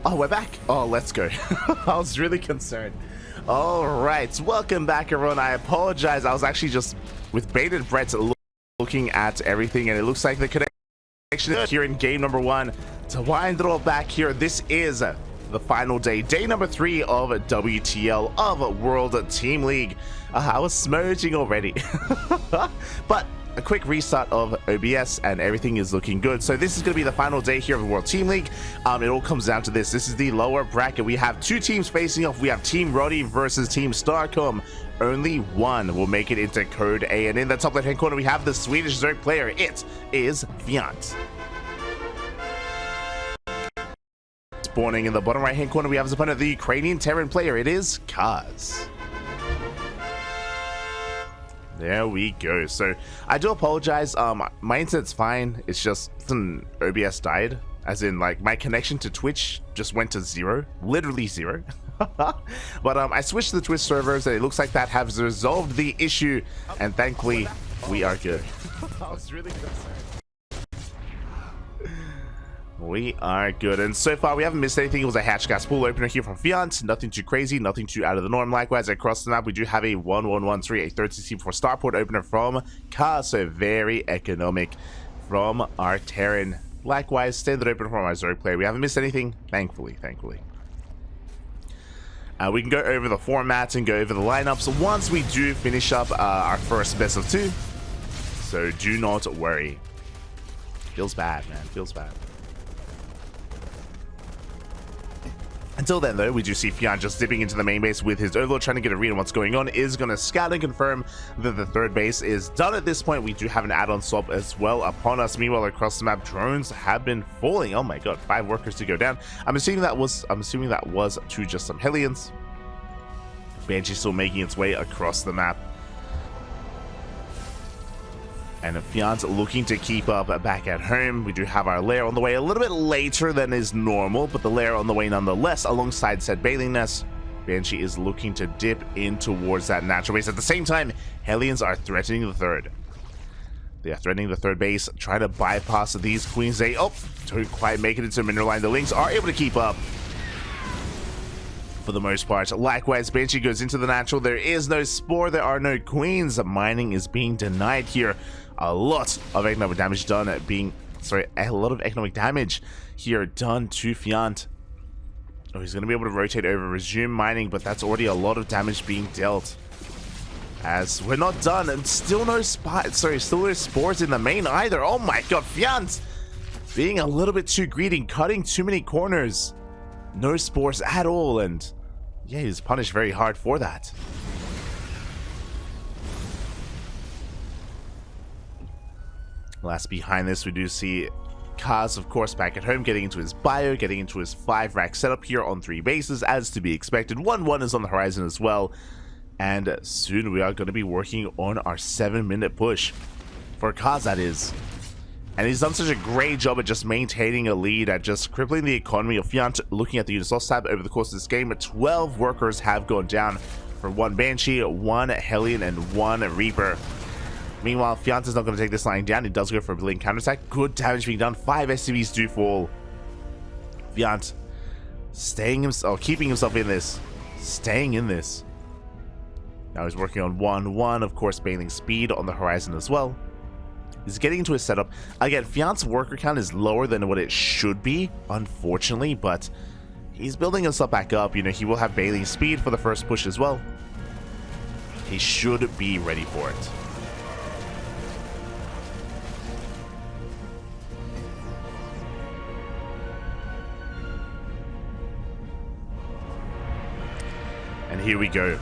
Oh, we're back. Oh, let's go. I was really concerned. All right, welcome back, everyone. I apologize. I was actually just with bated breath looking at everything, and it looks like the connection here in game number 1. To wind it all back here, this is the final day, day number 3 of WTL of World Team League. I was smudging already, but a quick restart of OBS and everything is looking good. So this is going to be the final day here of the World Team League. It all comes down to this. This is the lower bracket. We have 2 teams facing off. We have Team Rotti versus Team STARCOM. Only one will make it into Code A. And in the top left-hand corner, we have the Swedish Zerg player. It is Fjant. Spawning in the bottom right-hand corner, we have his opponent, the Ukrainian Terran player. It is Kaz. There we go. So I do apologize. My internet's fine. It's just some OBS died, as in like my connection to Twitch just went to 0, literally 0. But I switched to the Twitch servers, and it looks like that has resolved the issue, and thankfully we are good. I was really concerned. We are good, and so far we haven't missed anything. It was a hatch gas pool opener here from Fjant. Nothing too crazy, nothing too out of the norm. Likewise, across the map, we do have a 1-1-1-3, a 30-64 starport opener from Kaz, so very economic from our Terran. Likewise, standard opener from our Zerg player. We haven't missed anything, thankfully. We can go over the formats and go over the lineups once we do finish up our first best of 2. So do not worry. Feels bad, man. Feels bad. Until then, though, we do see Fjant just dipping into the main base with his Overlord, trying to get a read on what's going on. Is going to scout and confirm that the third base is done at this point. We do have an add-on swap as well upon us. Meanwhile, across the map, drones have been falling. Oh my god, 5 workers to go down. I'm assuming that was to just some Hellions. Banshee still making its way across the map. And Fjant looking to keep up back at home. We do have our lair on the way a little bit later than is normal, but the lair on the way nonetheless, alongside said bathing nest. Banshee is looking to dip in towards that natural base. At the same time, Hellions are threatening the third. They are threatening the third base, trying to bypass these queens. They, don't quite make it into mineral line. The Lynx are able to keep up for the most part. Likewise, Banshee goes into the natural. There is no spore. There are no queens. Mining is being denied here. A lot of economic damage done a lot of economic damage here done to Fjant. Oh, he's going to be able to rotate over, resume mining, but that's already a lot of damage being dealt. As we're not done, and still no spores in the main either. Oh my god, Fjant being a little bit too greedy, cutting too many corners. No spores at all, and yeah, he's punished very hard for that. Last behind this, we do see Kaz, of course, back at home, getting into his bio, getting into his 5-rack setup here on 3 bases, as to be expected. 1-1 is on the horizon as well, and soon we are going to be working on our 7-minute push. For Kaz, that is. And he's done such a great job at just maintaining a lead, at just crippling the economy of Fjant. Looking at the units lost tab over the course of this game, 12 workers have gone down for 1 Banshee, 1 Hellion, and 1 Reaper. Meanwhile, Fjant is not going to take this line down. He does go for a brilliant counterattack. Good damage being done. 5 SCVs do fall. Fjant keeping himself in this. Staying in this. Now he's working on 1-1. Of course, bailing speed on the horizon as well. He's getting into his setup. Again, Fjant's worker count is lower than what it should be, unfortunately, but he's building himself back up. You know, he will have bailing speed for the first push as well. He should be ready for it. And here we go.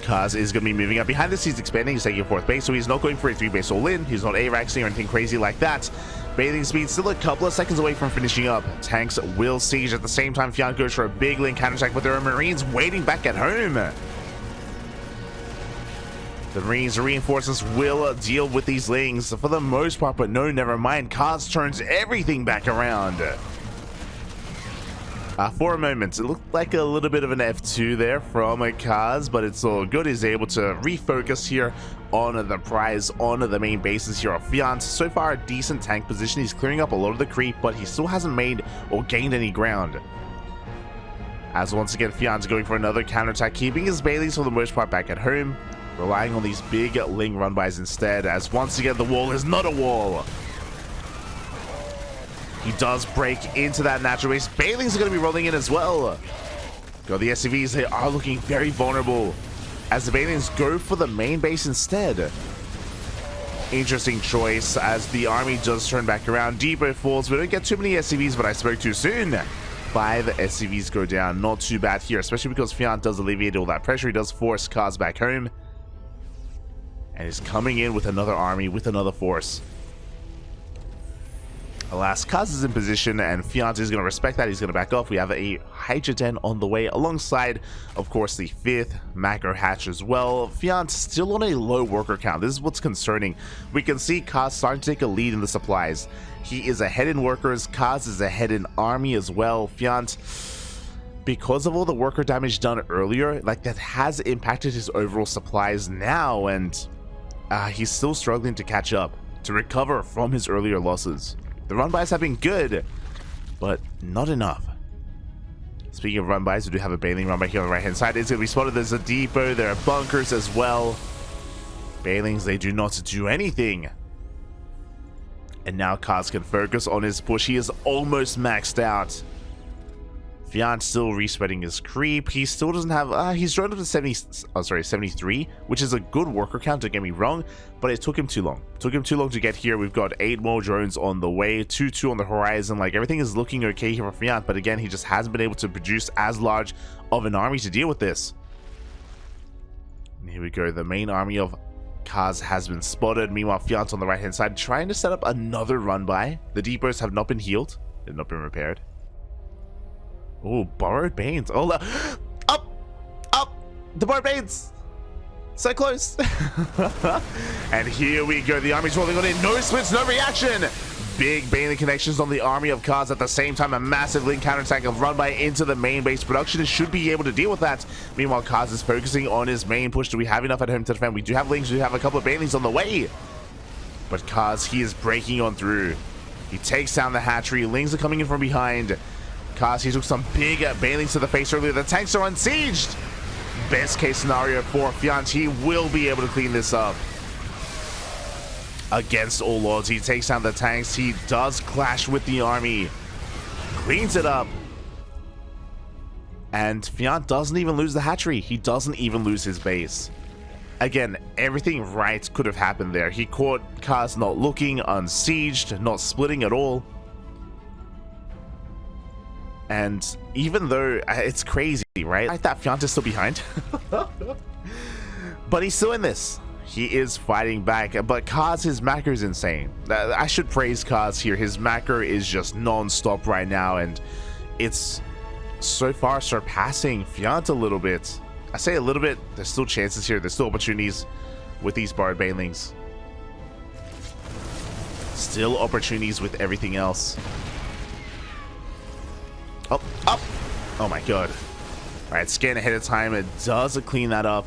Kaz is going to be moving up. Behind this, he's expanding. He's taking a 4th base, so he's not going for a 3-base all-in. He's not A-raxing or anything crazy like that. Bathing speed still a couple of seconds away from finishing up. Tanks will siege. At the same time, Fjant goes for a big link counterattack, but there are Marines waiting back at home. The Marines reinforcements will deal with these lings for the most part, but no, never mind. Kaz turns everything back around. For a moment, it looked like a little bit of an F2 there from Kaz, but it's all good. He's able to refocus here on the prize, on the main bases here of Fjant. So far, a decent tank position. He's clearing up a lot of the creep, but he still hasn't made or gained any ground. As once again, Fjant's going for another counterattack, keeping his Baileys for the most part back at home, relying on these big Ling run-bys instead, as once again, the wall is not a wall. He does break into that natural base. Bailings are going to be rolling in as well. Got the SCVs. They are looking very vulnerable as the Bailings go for the main base instead. Interesting choice as the army does turn back around. Depot falls. We don't get too many SCVs, but I spoke too soon. 5 SCVs go down. Not too bad here, especially because Fjant does alleviate all that pressure. He does force Kaz back home. And is coming in with another army, with another force. Alas, Kaz is in position, and Fjant is going to respect that. He's going to back off. We have a Hydra Den on the way, alongside, of course, the 5th macro hatch as well. Fjant still on a low worker count. This is what's concerning. We can see Kaz starting to take a lead in the supplies. He is ahead in workers. Kaz is ahead in army as well. Fjant, because of all the worker damage done earlier, like that has impacted his overall supplies now, and he's still struggling to catch up, to recover from his earlier losses. The run-bys have been good, but not enough. Speaking of run-bys, we do have a Bailing run-by here on the right-hand side. It's going to be spotted. There's a depot. There are bunkers as well. Bailings, they do not do anything. And now Kaz can focus on his push. He is almost maxed out. Fjant still respreading his creep. He still doesn't have... he's drawn up to 73, which is a good worker count, don't get me wrong, but it took him too long. It took him too long to get here. We've got 8 more drones on the way, 2 on the horizon. Like, everything is looking okay here for Fjant, but again, he just hasn't been able to produce as large of an army to deal with this. And here we go. The main army of Kaz has been spotted. Meanwhile, Fjant on the right-hand side trying to set up another run-by. The depots have not been healed. They've not been repaired. Oh, borrowed Banes. Oh, up, the borrowed Banes. So close. And here we go. The army's rolling on in. No splits, no reaction. Big Baneling connections on the army of Kaz. At the same time, a massive Link counterattack of run by into the main base production. It should be able to deal with that. Meanwhile, Kaz is focusing on his main push. Do we have enough at home to defend? We do have Links. We have a couple of Banelings on the way. But Kaz, he is breaking on through. He takes down the hatchery. Lings are coming in from behind. Kaz, he took some big Banelings to the face earlier. The tanks are unsieged. Best case scenario for Fjant. He will be able to clean this up. Against all odds, he takes down the tanks. He does clash with the army. Cleans it up. And Fjant doesn't even lose the hatchery. He doesn't even lose his base. Again, everything right could have happened there. He caught Kaz not looking, unsieged, not splitting at all. And even though it's crazy, right? I thought Fjant is still behind. But he's still in this. He is fighting back. But Kaz, his macro is insane. I should praise Kaz here. His macro is just non-stop right now. And it's so far surpassing Fjant a little bit. I say a little bit. There's still chances here. There's still opportunities with these borrowed Banelings. Still opportunities with everything else. Up. Oh my god. Alright, scan ahead of time. It does clean that up.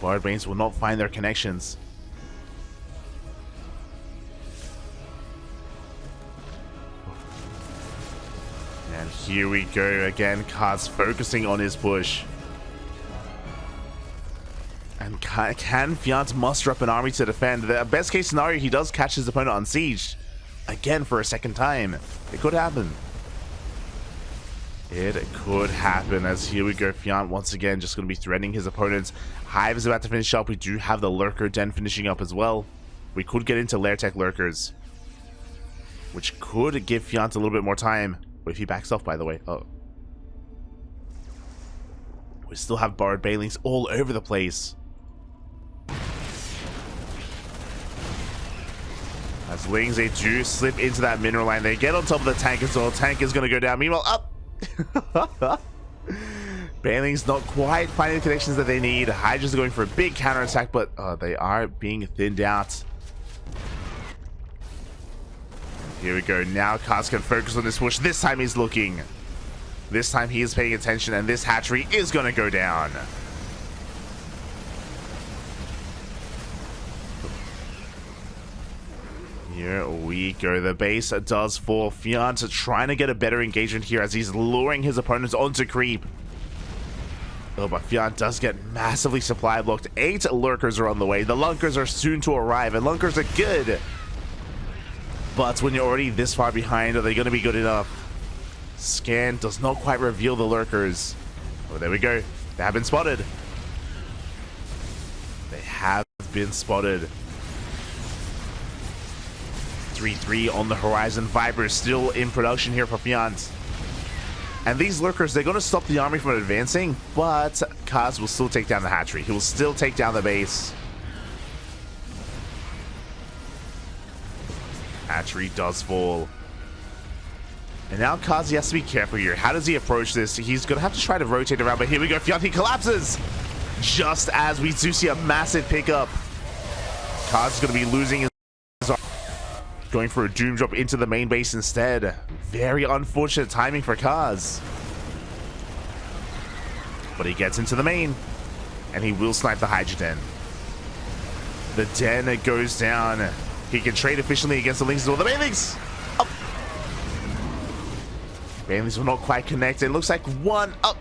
Borrowed Banes will not find their connections. And here we go again. Kaz focusing on his push. And can Fjant muster up an army to defend? The best case scenario, he does catch his opponent unsieged. Again for a second time. It could happen. It could happen, as here we go. Fjant once again just going to be threatening his opponents. Hive is about to finish up. We do have the Lurker Den finishing up as well. We could get into Lair Tech Lurkers, which could give Fjant a little bit more time. But if he backs off, by the way. Oh. We still have borrowed Banelings all over the place. As Lings, they do slip into that mineral line. They get on top of the tank as well. Tank is going to go down. Meanwhile, up. Banelings not quite finding the connections that they need. Hydras are going for a big counterattack, but they are being thinned out. Here we go. Now Kaz can focus on this push. This time he's looking. This time he is paying attention, and this hatchery is going to go down. Here we go. The base does fall. Fjant trying to get a better engagement here as he's luring his opponents onto creep. Oh, but Fjant does get massively supply blocked. 8 lurkers are on the way. The lunkers are soon to arrive, and lunkers are good. But when you're already this far behind, are they going to be good enough? Scan does not quite reveal the lurkers. Oh, there we go. They have been spotted. They have been spotted. 3-3 on the horizon. Viper is still in production here for Fjant. And these lurkers, they're going to stop the army from advancing, but Kaz will still take down the hatchery. He will still take down the base. Hatchery does fall. And now Kaz has to be careful here. How does he approach this? He's going to have to try to rotate around, but here we go. Fjant, he collapses! Just as we do see a massive pickup. Kaz is going to be losing his army. Going for a doom drop into the main base instead. Very unfortunate timing for Kaz. But he gets into the main, and he will snipe the Hydra Den. The Den goes down. He can trade efficiently against the Lynx as well. The Banelings! Up! Banelings will not quite connect. It looks like one up.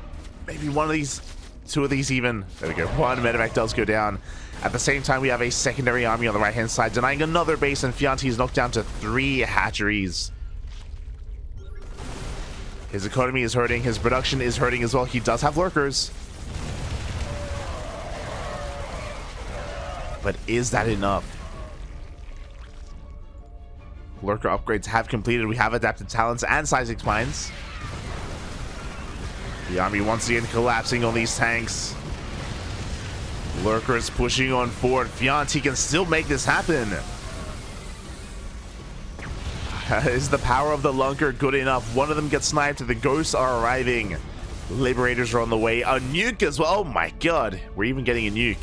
Maybe one of these, 2 of these even. There we go. One medevac does go down. At the same time, we have a secondary army on the right-hand side, denying another base, and Fjant is knocked down to 3 hatcheries. His economy is hurting. His production is hurting as well. He does have lurkers. But is that enough? Lurker upgrades have completed. We have adapted talents and seismic spines. The army once again collapsing on these tanks. Lurkers pushing on forward. Fjant, he can still make this happen. Is the power of the lunker good enough? One of them gets sniped. The ghosts are arriving. Liberators are on the way. A nuke as well. Oh my god. We're even getting a nuke.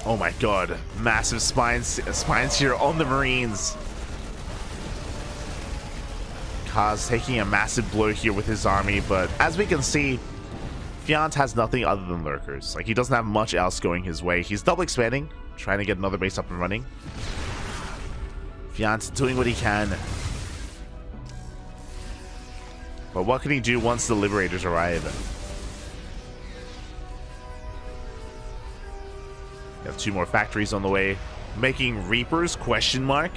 Oh my god. Massive spines here on the Marines. Kaz taking a massive blow here with his army, but as we can see, Fjant has nothing other than lurkers. Like, he doesn't have much else going his way. He's double expanding, trying to get another base up and running. Fjant doing what he can. But what can he do once the Liberators arrive? We have 2 more factories on the way. Making Reapers, question mark.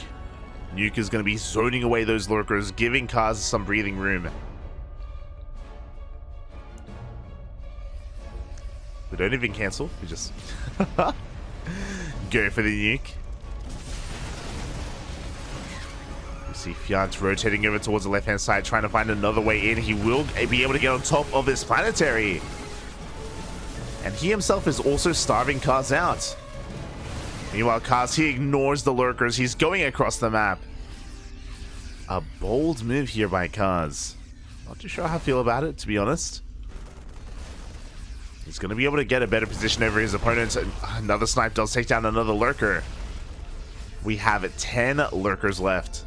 Nuke is going to be zoning away those lurkers, giving Kaz some breathing room. We don't even cancel. We just go for the nuke. You see Fjant rotating over towards the left-hand side, trying to find another way in. He will be able to get on top of this planetary. And he himself is also starving Kaz out. Meanwhile, Kaz, he ignores the lurkers. He's going across the map. A bold move here by Kaz. Not too sure how I feel about it, to be honest. He's going to be able to get a better position over his opponents. Another snipe does take down another lurker. We have 10 lurkers left.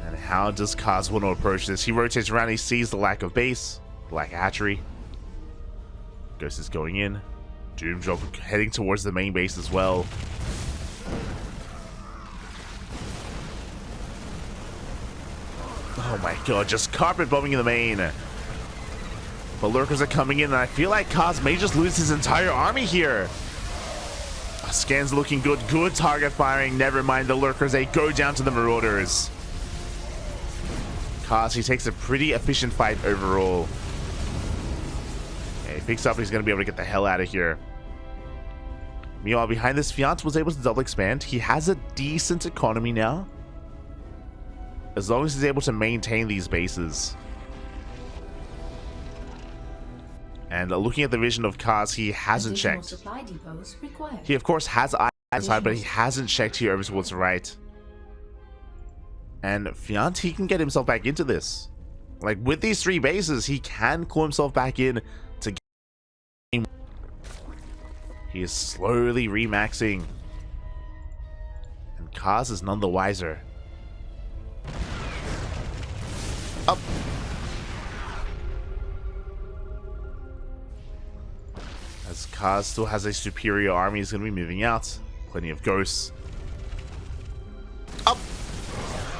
And how does Kaz want to approach this? He rotates around. He sees the lack of base, the lack of hatchery. Ghost is going in. Doom drop heading towards the main base as well. Oh my god, just carpet bombing in the main. But lurkers are coming in, and I feel like Kaz may just lose his entire army here. Scan's looking good. Good target firing. Never mind the lurkers. They go down to the marauders. Kaz, he takes a pretty efficient fight overall. Okay, he picks up. He's going to be able to get the hell out of here. Meanwhile, behind this, Fjant was able to double expand. He has a decent economy now, as long as he's able to maintain these bases. And looking at the vision of Kaz, he hasn't checked. He, of course, has eyes inside, but he hasn't checked here over towards the right. And Fjant, he can get himself back into this. Like, with these 3 bases, he can claw himself back in to game. He is slowly remaxing. And Kaz is none the wiser. Up. As Kaz still has a superior army, he's going to be moving out. Plenty of ghosts. Up.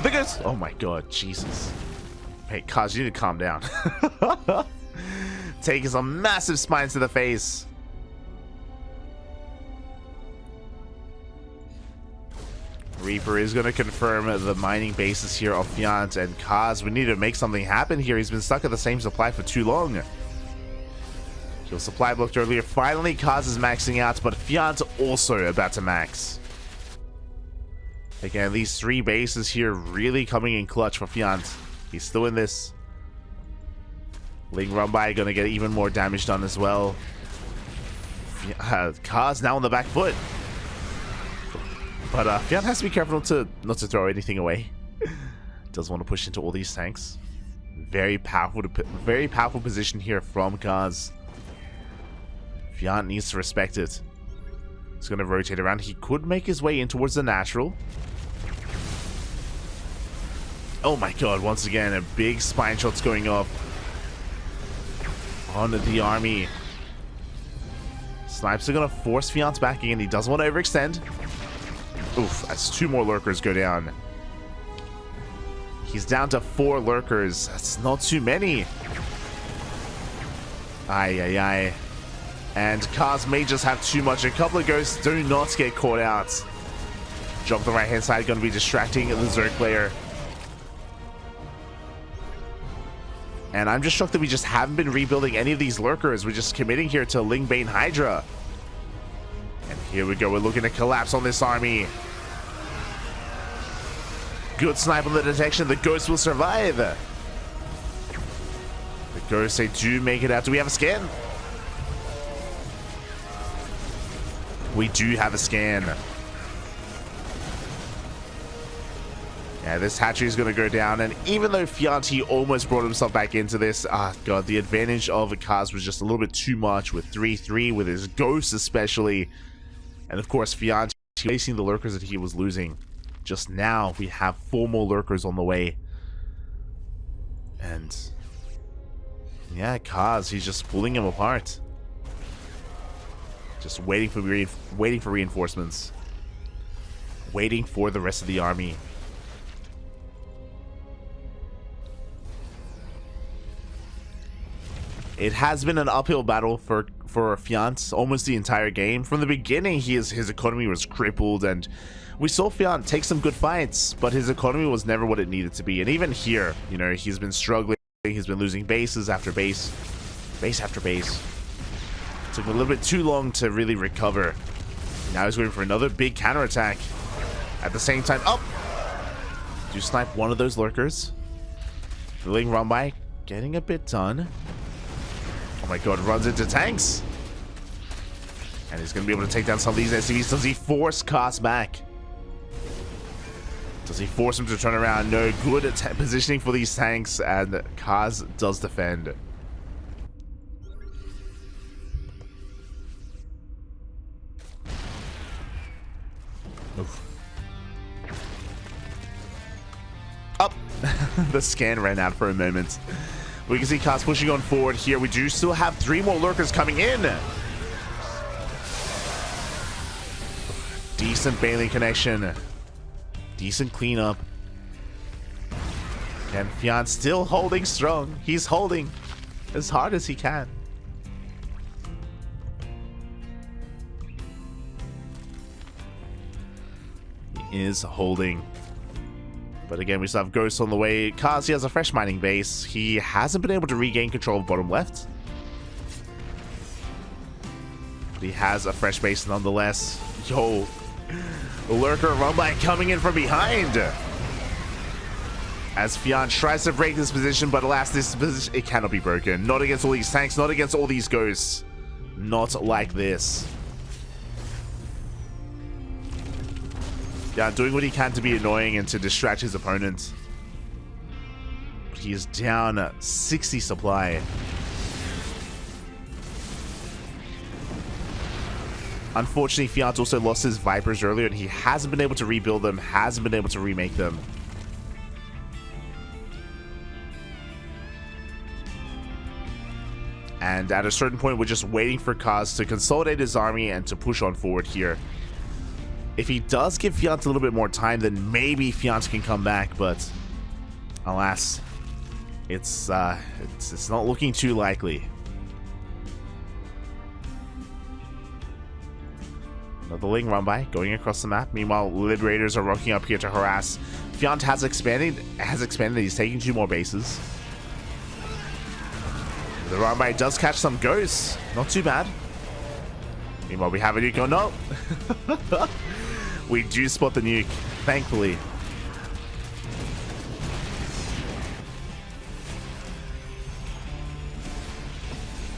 The ghost. Oh my god, Jesus. Hey, Kaz, you need to calm down. Taking some massive spines to the face. Reaper is going to confirm the mining bases here of Fjant and Kaz. We need to make something happen here. He's been stuck at the same supply for too long. Kill supply blocked earlier. Finally, Kaz is maxing out, but Fjant also about to max. Again, these 3 bases here really coming in clutch for Fjant. He's still in this. Ling Rumbai going to get even more damage done as well. Kaz now on the back foot. But Fjant has to be careful not to throw anything away. Does want to push into all these tanks. Very powerful position here from Kaz. Fjant needs to respect it. He's going to rotate around. He could make his way in towards the natural. Oh my god, once again, a big spine shot's going off on the army. Snipes are going to force Fjant back in. He doesn't want to overextend. Oof, as 2 more lurkers go down. He's down to 4 lurkers. That's not too many. Aye. And Kaz may just have too much. A couple of ghosts do not get caught out. Drop the right-hand side, going to be distracting the Zerg player. And I'm just shocked that we just haven't been rebuilding any of these lurkers. We're just committing here to Lingbane Hydra. And here we go. We're looking to collapse on this army. Good snipe on the detection. The ghosts will survive. The ghosts, they do make it out. Do we have a scan? We do have a scan. Yeah, this hatchery is going to go down, and even though Fjant, he almost brought himself back into this, god, the advantage of Kaz was just a little bit too much with 3-3, with his ghosts especially. And of course, Fjant, facing the lurkers that he was losing. Just now, we have 4 more lurkers on the way. And yeah, Kaz, he's just pulling him apart. Just waiting for reinforcements. Waiting for the rest of the army. It has been an uphill battle for Fjant almost the entire game. From the beginning, his economy was crippled, and we saw Fjant take some good fights, but his economy was never what it needed to be. And even here, you know, he's been struggling. He's been losing bases after base after base. It took him a little bit too long to really recover. Now he's going for another big counterattack. At the same time, do snipe one of those lurkers. The Ling Rumbai getting a bit done. Oh my god, runs into tanks. And he's going to be able to take down some of these SCVs. Does he force Kaz back? Does he force him to turn around? No, good positioning for these tanks, and Kaz does defend. Oof. Up! The scan ran out for a moment. We can see Kaz pushing on forward here. We do still have 3 more lurkers coming in. Decent bailing connection. Decent cleanup. And Fjant still holding strong. He's holding as hard as he can. He is holding. But again, we still have ghosts on the way. Kaz, he has a fresh mining base. He hasn't been able to regain control of bottom left. But he has a fresh base nonetheless. Yo, lurker Rumbai coming in from behind. As Fjant tries to break this position, but alas, this position, it cannot be broken. Not against all these tanks, not against all these ghosts. Not like this. Yeah, doing what he can to be annoying and to distract his opponent. But he is down 60 supply. Unfortunately, Fjant also lost his Vipers earlier, and he hasn't been able to rebuild them, hasn't been able to remake them. And at a certain point, we're just waiting for Kaz to consolidate his army and to push on forward here. If he does give Fjant a little bit more time, then maybe Fjant can come back, but alas, it's not looking too likely. Another Ling run by, going across the map. Meanwhile, Liberators are rocking up here to harass. Fjant has expanded. He's taking 2 more bases. The run by does catch some ghosts. Not too bad. Meanwhile, we have a nuke. Oh no! We do spot the nuke, thankfully.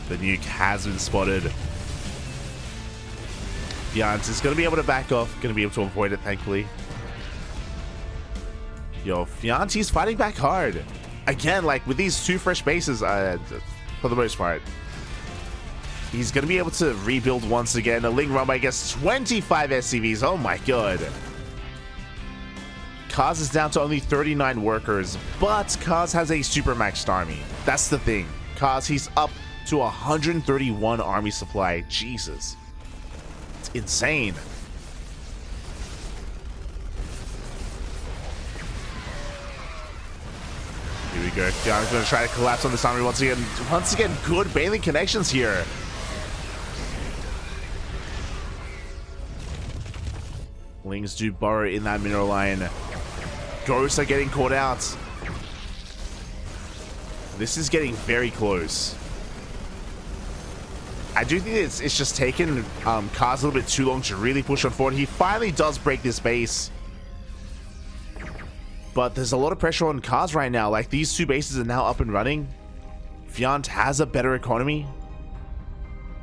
The nuke has been spotted. Fjant is going to be able to back off, going to be able to avoid it, thankfully. Yo, Fjant, he's fighting back hard. Again, like with these 2 fresh bases, for the most part. He's going to be able to rebuild once again. A Ling run by gets 25 SCVs. Oh my god. Kaz is down to only 39 workers, but Kaz has a super maxed army. That's the thing. Kaz, he's up to 131 army supply. Jesus. It's insane. Here we go. Fjant's going to try to collapse on this army once again. Once again, good bailing connections here. Lings do burrow in that mineral line. Ghosts are getting caught out. This is getting very close. I do think it's just taken Kaz a little bit too long to really push on forward. He finally does break this base. But there's a lot of pressure on Kaz right now. Like, these 2 bases are now up and running. Fjant has a better economy.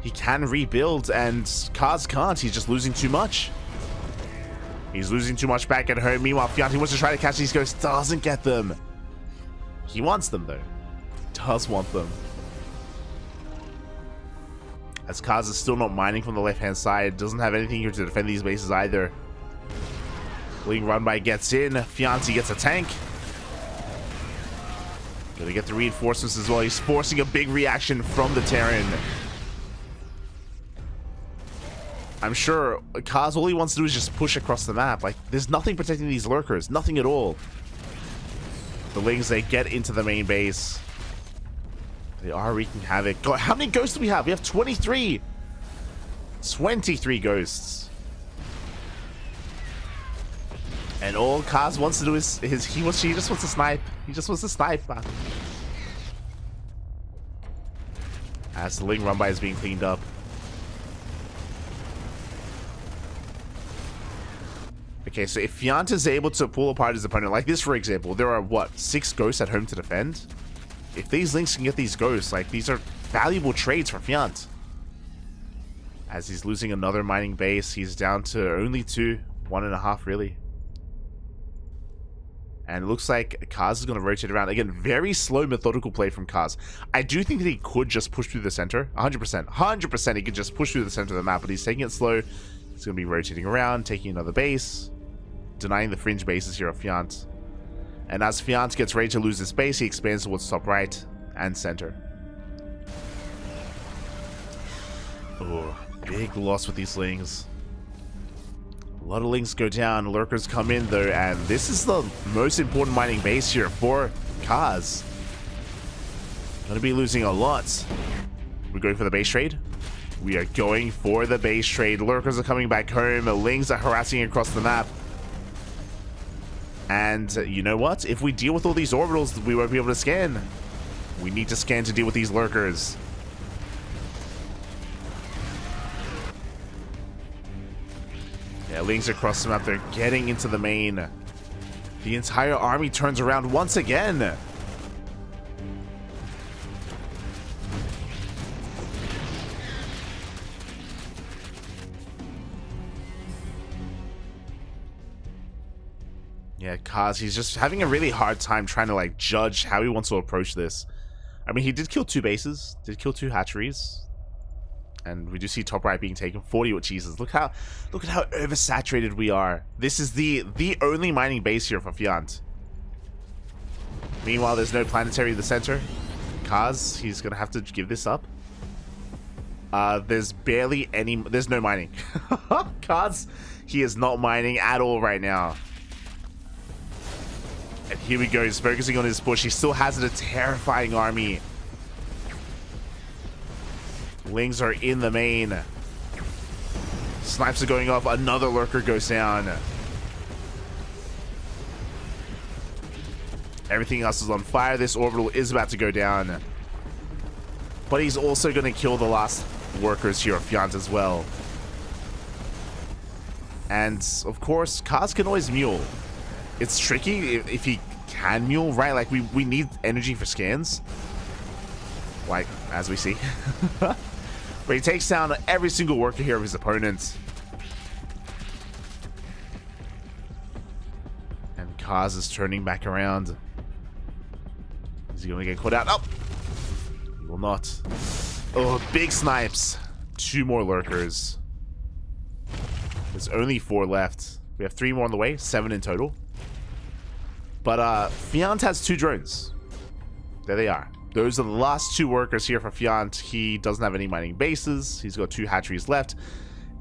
He can rebuild, and Kaz can't. He's just losing too much. He's losing too much back at home. Meanwhile, Fjant, he wants to try to catch these ghosts. Doesn't get them. He wants them, though. Does want them. As Kaz is still not mining from the left-hand side. Doesn't have anything here to defend these bases either. Ling run by gets in. Fjant gets a tank. Gonna get the reinforcements as well. He's forcing a big reaction from the Terran. I'm sure Kaz, all he wants to do is just push across the map. Like, there's nothing protecting these lurkers. Nothing at all. The Lings, they get into the main base. They are wreaking havoc. God, how many ghosts do we have? We have 23. 23 ghosts. And all Kaz wants to do is he just wants to snipe. He just wants to snipe. As the Ling run by is being cleaned up. Okay, so if Fjant is able to pull apart his opponent, like this for example, there are what, 6 ghosts at home to defend? If these Lings can get these ghosts, like, these are valuable trades for Fjant. As he's losing another mining base, he's down to only 2, 1.5 really. And it looks like Kaz is going to rotate around. Again, very slow, methodical play from Kaz. I do think that he could just push through the center. 100%. 100% he could just push through the center of the map, but he's taking it slow. He's going to be rotating around, taking another base, denying the fringe bases here of Fjant. And as Fjant gets ready to lose this base, he expands towards top right and center. Oh, big loss with these Lings. A lot of Lings go down, lurkers come in though, and this is the most important mining base here for Kaz. Gonna be losing a lot. We're going for the base trade. We are going for the base trade. Lurkers are coming back home. The Lings are harassing across the map. And you know what? If we deal with all these orbitals, we won't be able to scan. We need to scan to deal with these lurkers. Yeah, Lings across the map. They're getting into the main. The entire army turns around once again. Yeah, Kaz, he's just having a really hard time trying to, like, judge how he wants to approach this. I mean, he did kill 2 bases, did kill 2 hatcheries, And we do see top right being taken. 40. What Jesus? Look at how oversaturated we are. This is the only mining base here for Fjant. Meanwhile, there's no planetary in the center. Kaz, he's gonna have to give this up. There's barely any. There's no mining. Kaz, he is not mining at all right now. And here we go. He's focusing on his push. He still has a terrifying army. Lings are in the main. Snipes are going off. Another lurker goes down. Everything else is on fire. This orbital is about to go down. But he's also going to kill the last workers here of Fjant as well. And, of course, Kaz can always mule. It's tricky if he can mule, right? Like, we need energy for scans. Like, as we see. But he takes down every single worker here of his opponents. And Kaz is turning back around. Is he going to get caught out? Oh! He will not. Oh, big snipes. 2 more lurkers. There's only 4 left. We have 3 more on the way. 7 in total. But Fjant has 2 drones. There they are. Those are the last 2 workers here for Fjant. He doesn't have any mining bases. He's got 2 hatcheries left.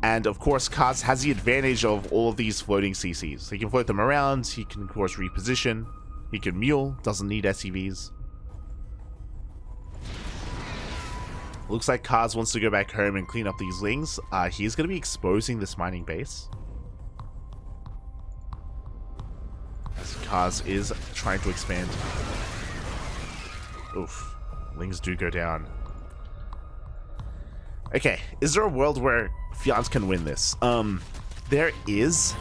And of course, Kaz has the advantage of all of these floating CCs. He can float them around. He can, of course, reposition. He can mule. Doesn't need SCVs. Looks like Kaz wants to go back home and clean up these lings. He's going to be exposing this mining base. As Kaz is trying to expand. Oof. Lings do go down. Okay, is there a world where Fjant can win this? There is.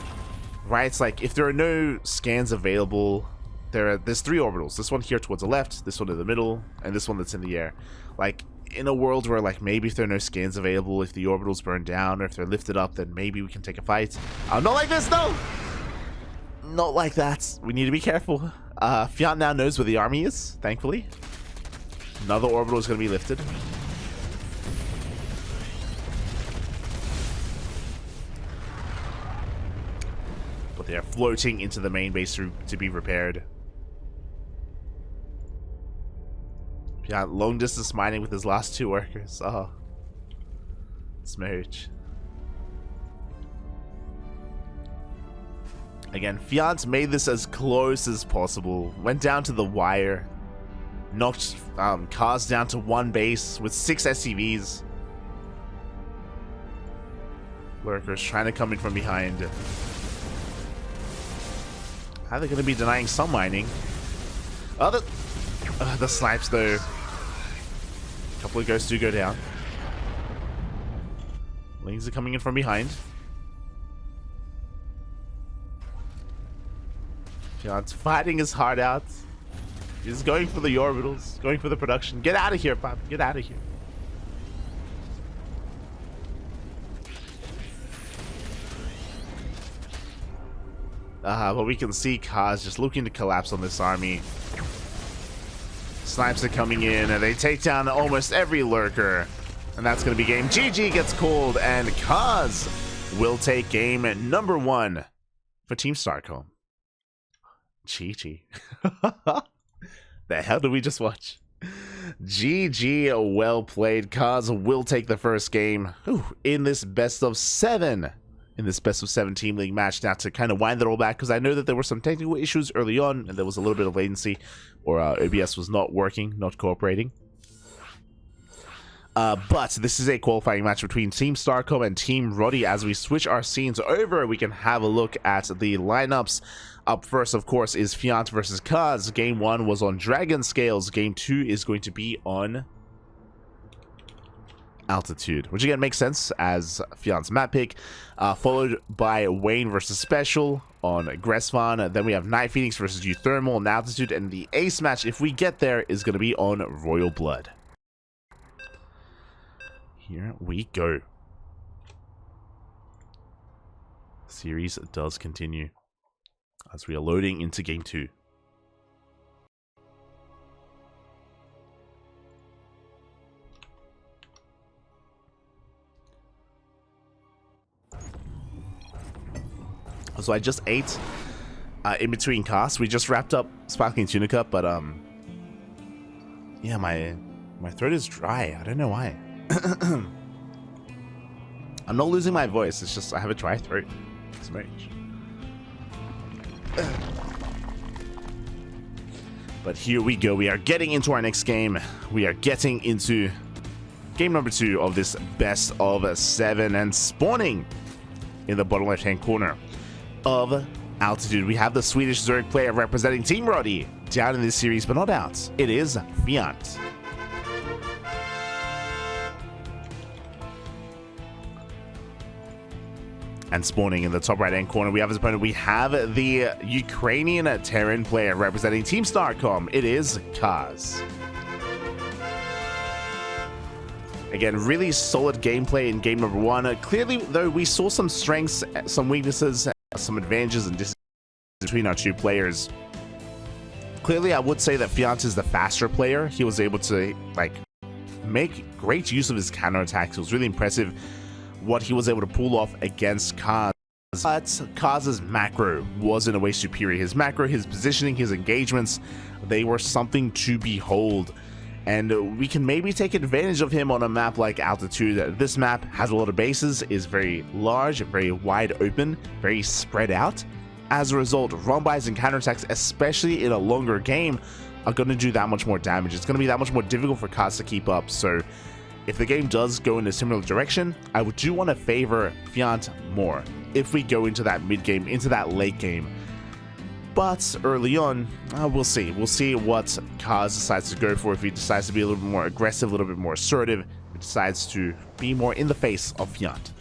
Right, it's like, if there are no scans available, there's 3 orbitals. This one here towards the left, this one in the middle, and this one that's in the air. Like, in a world where, like, maybe if there are no scans available, if the orbitals burn down, or if they're lifted up, then maybe we can take a fight. Not like this, no! Not like that. We need to be careful. Fjant now knows where the army is, thankfully. Another orbital is going to be lifted. But they are floating into the main base to be repaired. Fjant long distance mining with his last 2 workers. Oh. Smooch. Again, Fjant made this as close as possible. Went down to the wire. Knocked Kaz down to 1 base with 6 SCVs. Lurkers trying to come in from behind. How are they going to be denying some mining? Oh, the snipes though. A couple of ghosts do go down. Lings are coming in from behind. Fjant's fighting his heart out. He's going for the orbitals, going for the production. Get out of here, Pop. Get out of here. But we can see Kaz just looking to collapse on this army. Snipes are coming in, and they take down almost every lurker. And that's going to be game. GG gets called, and Kaz will take game number 1 for Team STARCOM. GG. The hell did we just watch? GG, well played. Kaz will take the first game in this best of 7. In this best of 7 team league match. Now, to kind of wind that all back, because I know that there were some technical issues early on, and there was a little bit of latency, or OBS was not working, not cooperating. But this is a qualifying match between Team STARCOM and Team Rotti. As we switch our scenes over, we can have a look at the lineups. Up first, of course, is Fjant versus Kaz. Game 1 was on Dragon Scales. Game 2 is going to be on Altitude, which again makes sense as Fjant's map pick, followed by Wayne versus Special on Gressvan. Then we have NightPhoenix versus uThermal on Altitude, and the ace match, if we get there, is going to be on Royal Blood. Here we go. Series does continue as we are loading into game 2. So I just ate in between casts. We just wrapped up Sparkling Tuna Cup, but yeah, my throat is dry. I don't know why. I'm not losing my voice. It's just I have a dry throat. It's strange. But here we go. We are getting into our next game. We are getting into game number 2 of this best of 7, and spawning in the bottom left-hand corner of Altitude, we have the Swedish Zerg player representing Team Rotti down in this series, but not out. It is Fjant. And spawning in the top right-hand corner, we have his opponent. We have the Ukrainian Terran player representing Team STARCOM. It is Kaz. Again, really solid gameplay in game number 1. Clearly, though, we saw some strengths, some weaknesses, some advantages and disadvantages between our two players. Clearly, I would say that Fjant is the faster player. He was able to make great use of his counterattacks. It was really impressive what he was able to pull off against Kaz. But Kaz's macro was in a way superior. His macro, his positioning, his engagements, they were something to behold. And we can maybe take advantage of him on a map like Altitude. This map has a lot of bases, is very large, very wide open, very spread out. As a result, run-bys and counterattacks, especially in a longer game, are going to do that much more damage. It's going to be that much more difficult for Kaz to keep up. So if the game does go in a similar direction, I do want to favor Fjant more if we go into that mid-game, into that late game. But early on, we'll see. We'll see what Kaz decides to go for. If he decides to be a little bit more aggressive, a little bit more assertive, if he decides to be more in the face of Fjant.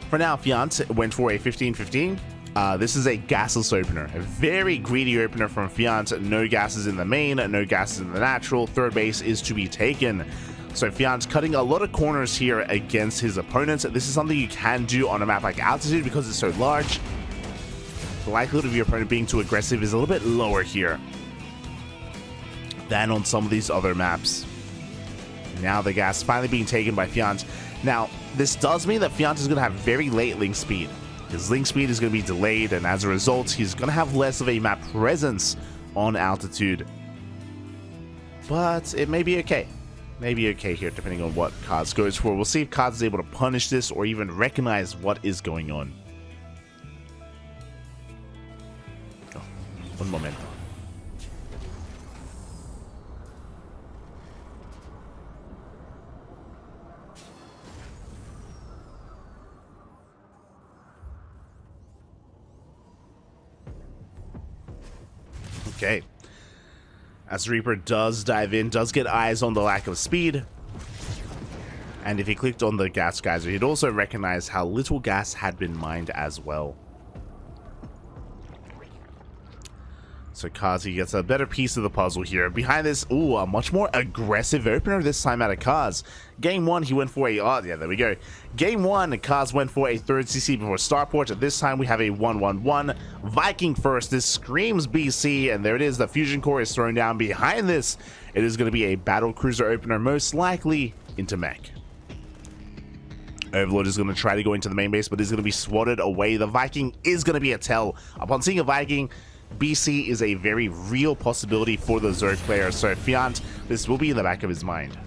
For now, Fjant went for a 15-15. This is a gasless opener, a very greedy opener from Fjant. No gases in the main, no gases in the natural. Third base is to be taken. So Fjant cutting a lot of corners here against his opponents. This is something you can do on a map like Altitude because it's so large. The likelihood of your opponent being too aggressive is a little bit lower here than on some of these other maps. Now the gas finally being taken by Fjant. Now, this does mean that Fjant is going to have very late link speed. His link speed is going to be delayed, and as a result, he's going to have less of a map presence on Altitude. But it may be okay. Maybe okay here, depending on what Kaz goes for. We'll see if Kaz is able to punish this or even recognize what is going on. Oh, one moment. Okay. As Reaper does dive in, does get eyes on the lack of speed. And if he clicked on the gas geyser, he'd also recognize how little gas had been mined as well. So Kazi gets a better piece of the puzzle here. Behind this, ooh, a much more aggressive opener this time out of Kaz. Game 1, he went for a, oh yeah, there we go. Game 1, Kaz went for a third CC before Starport. This time we have a 1-1-1. Viking first, this screams BC, and there it is, the fusion core is thrown down. Behind this, it is going to be a battle cruiser opener, most likely into mech. Overlord is going to try to go into the main base, but is going to be swatted away. The Viking is going to be a tell. Upon seeing a Viking, BC is a very real possibility for the Zerg player, so Fjant, this will be in the back of his mind.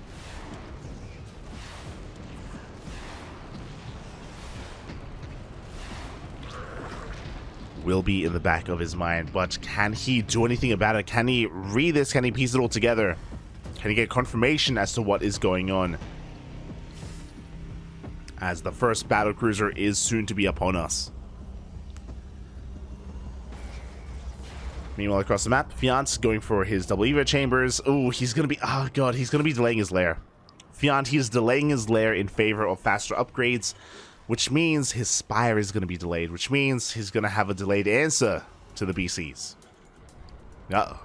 Will be in the back of his mind, but can he do anything about it? Can he read this? Can he piece it all together? Can he get confirmation as to what is going on? As the first battlecruiser is soon to be upon us. Meanwhile, across the map, Fjant's going for his double Evo chambers. Oh, he's going to be, oh god, he's going to be delaying his lair. Fjant, he's delaying his lair in favor of faster upgrades, which means his Spire is going to be delayed, which means he's going to have a delayed answer to the BCs. Uh-oh.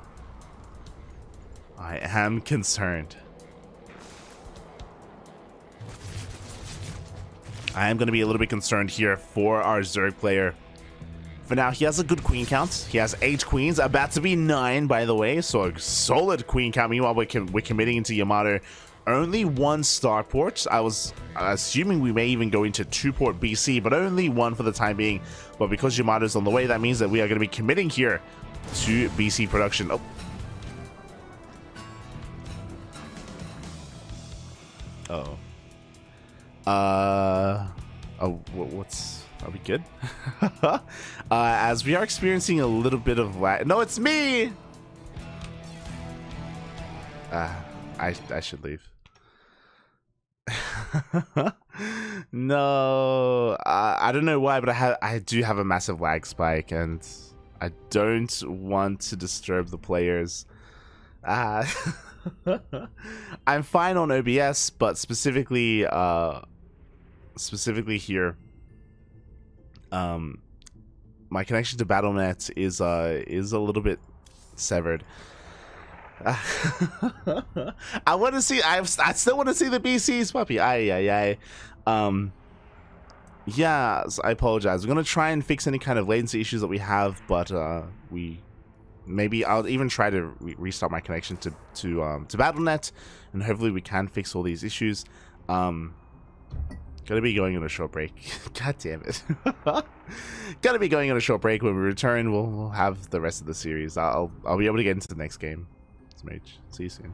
I am concerned. I am going to be a little bit concerned here for our Zerg player. For now, he has a good queen count. He has 8 queens, about to be 9, by the way. So a solid queen count. Meanwhile, we're committing into Yamato. Only 1 starport. I was assuming we may even go into 2-port BC, but only 1 for the time being. But because Yamato's on the way, that means that we are going to be committing here to BC production. What's... Are we good? As we are experiencing a little bit of lag. No, it's me! I should leave. No, I don't know why, but I do have a massive lag spike, and I don't want to disturb the players. I'm fine on OBS, but specifically here, my connection to Battle.net is a little bit severed. I want to see. I still want to see the BCs, puppy. Yeah, so I apologize. We're gonna try and fix any kind of latency issues that we have, but maybe I'll even try to restart my connection to Battle.net, and hopefully we can fix all these issues. Gonna be going on a short break. God damn it. Gonna be going on a short break. When we return, we'll have the rest of the series. I'll be able to get into the next game. Mage. See you soon.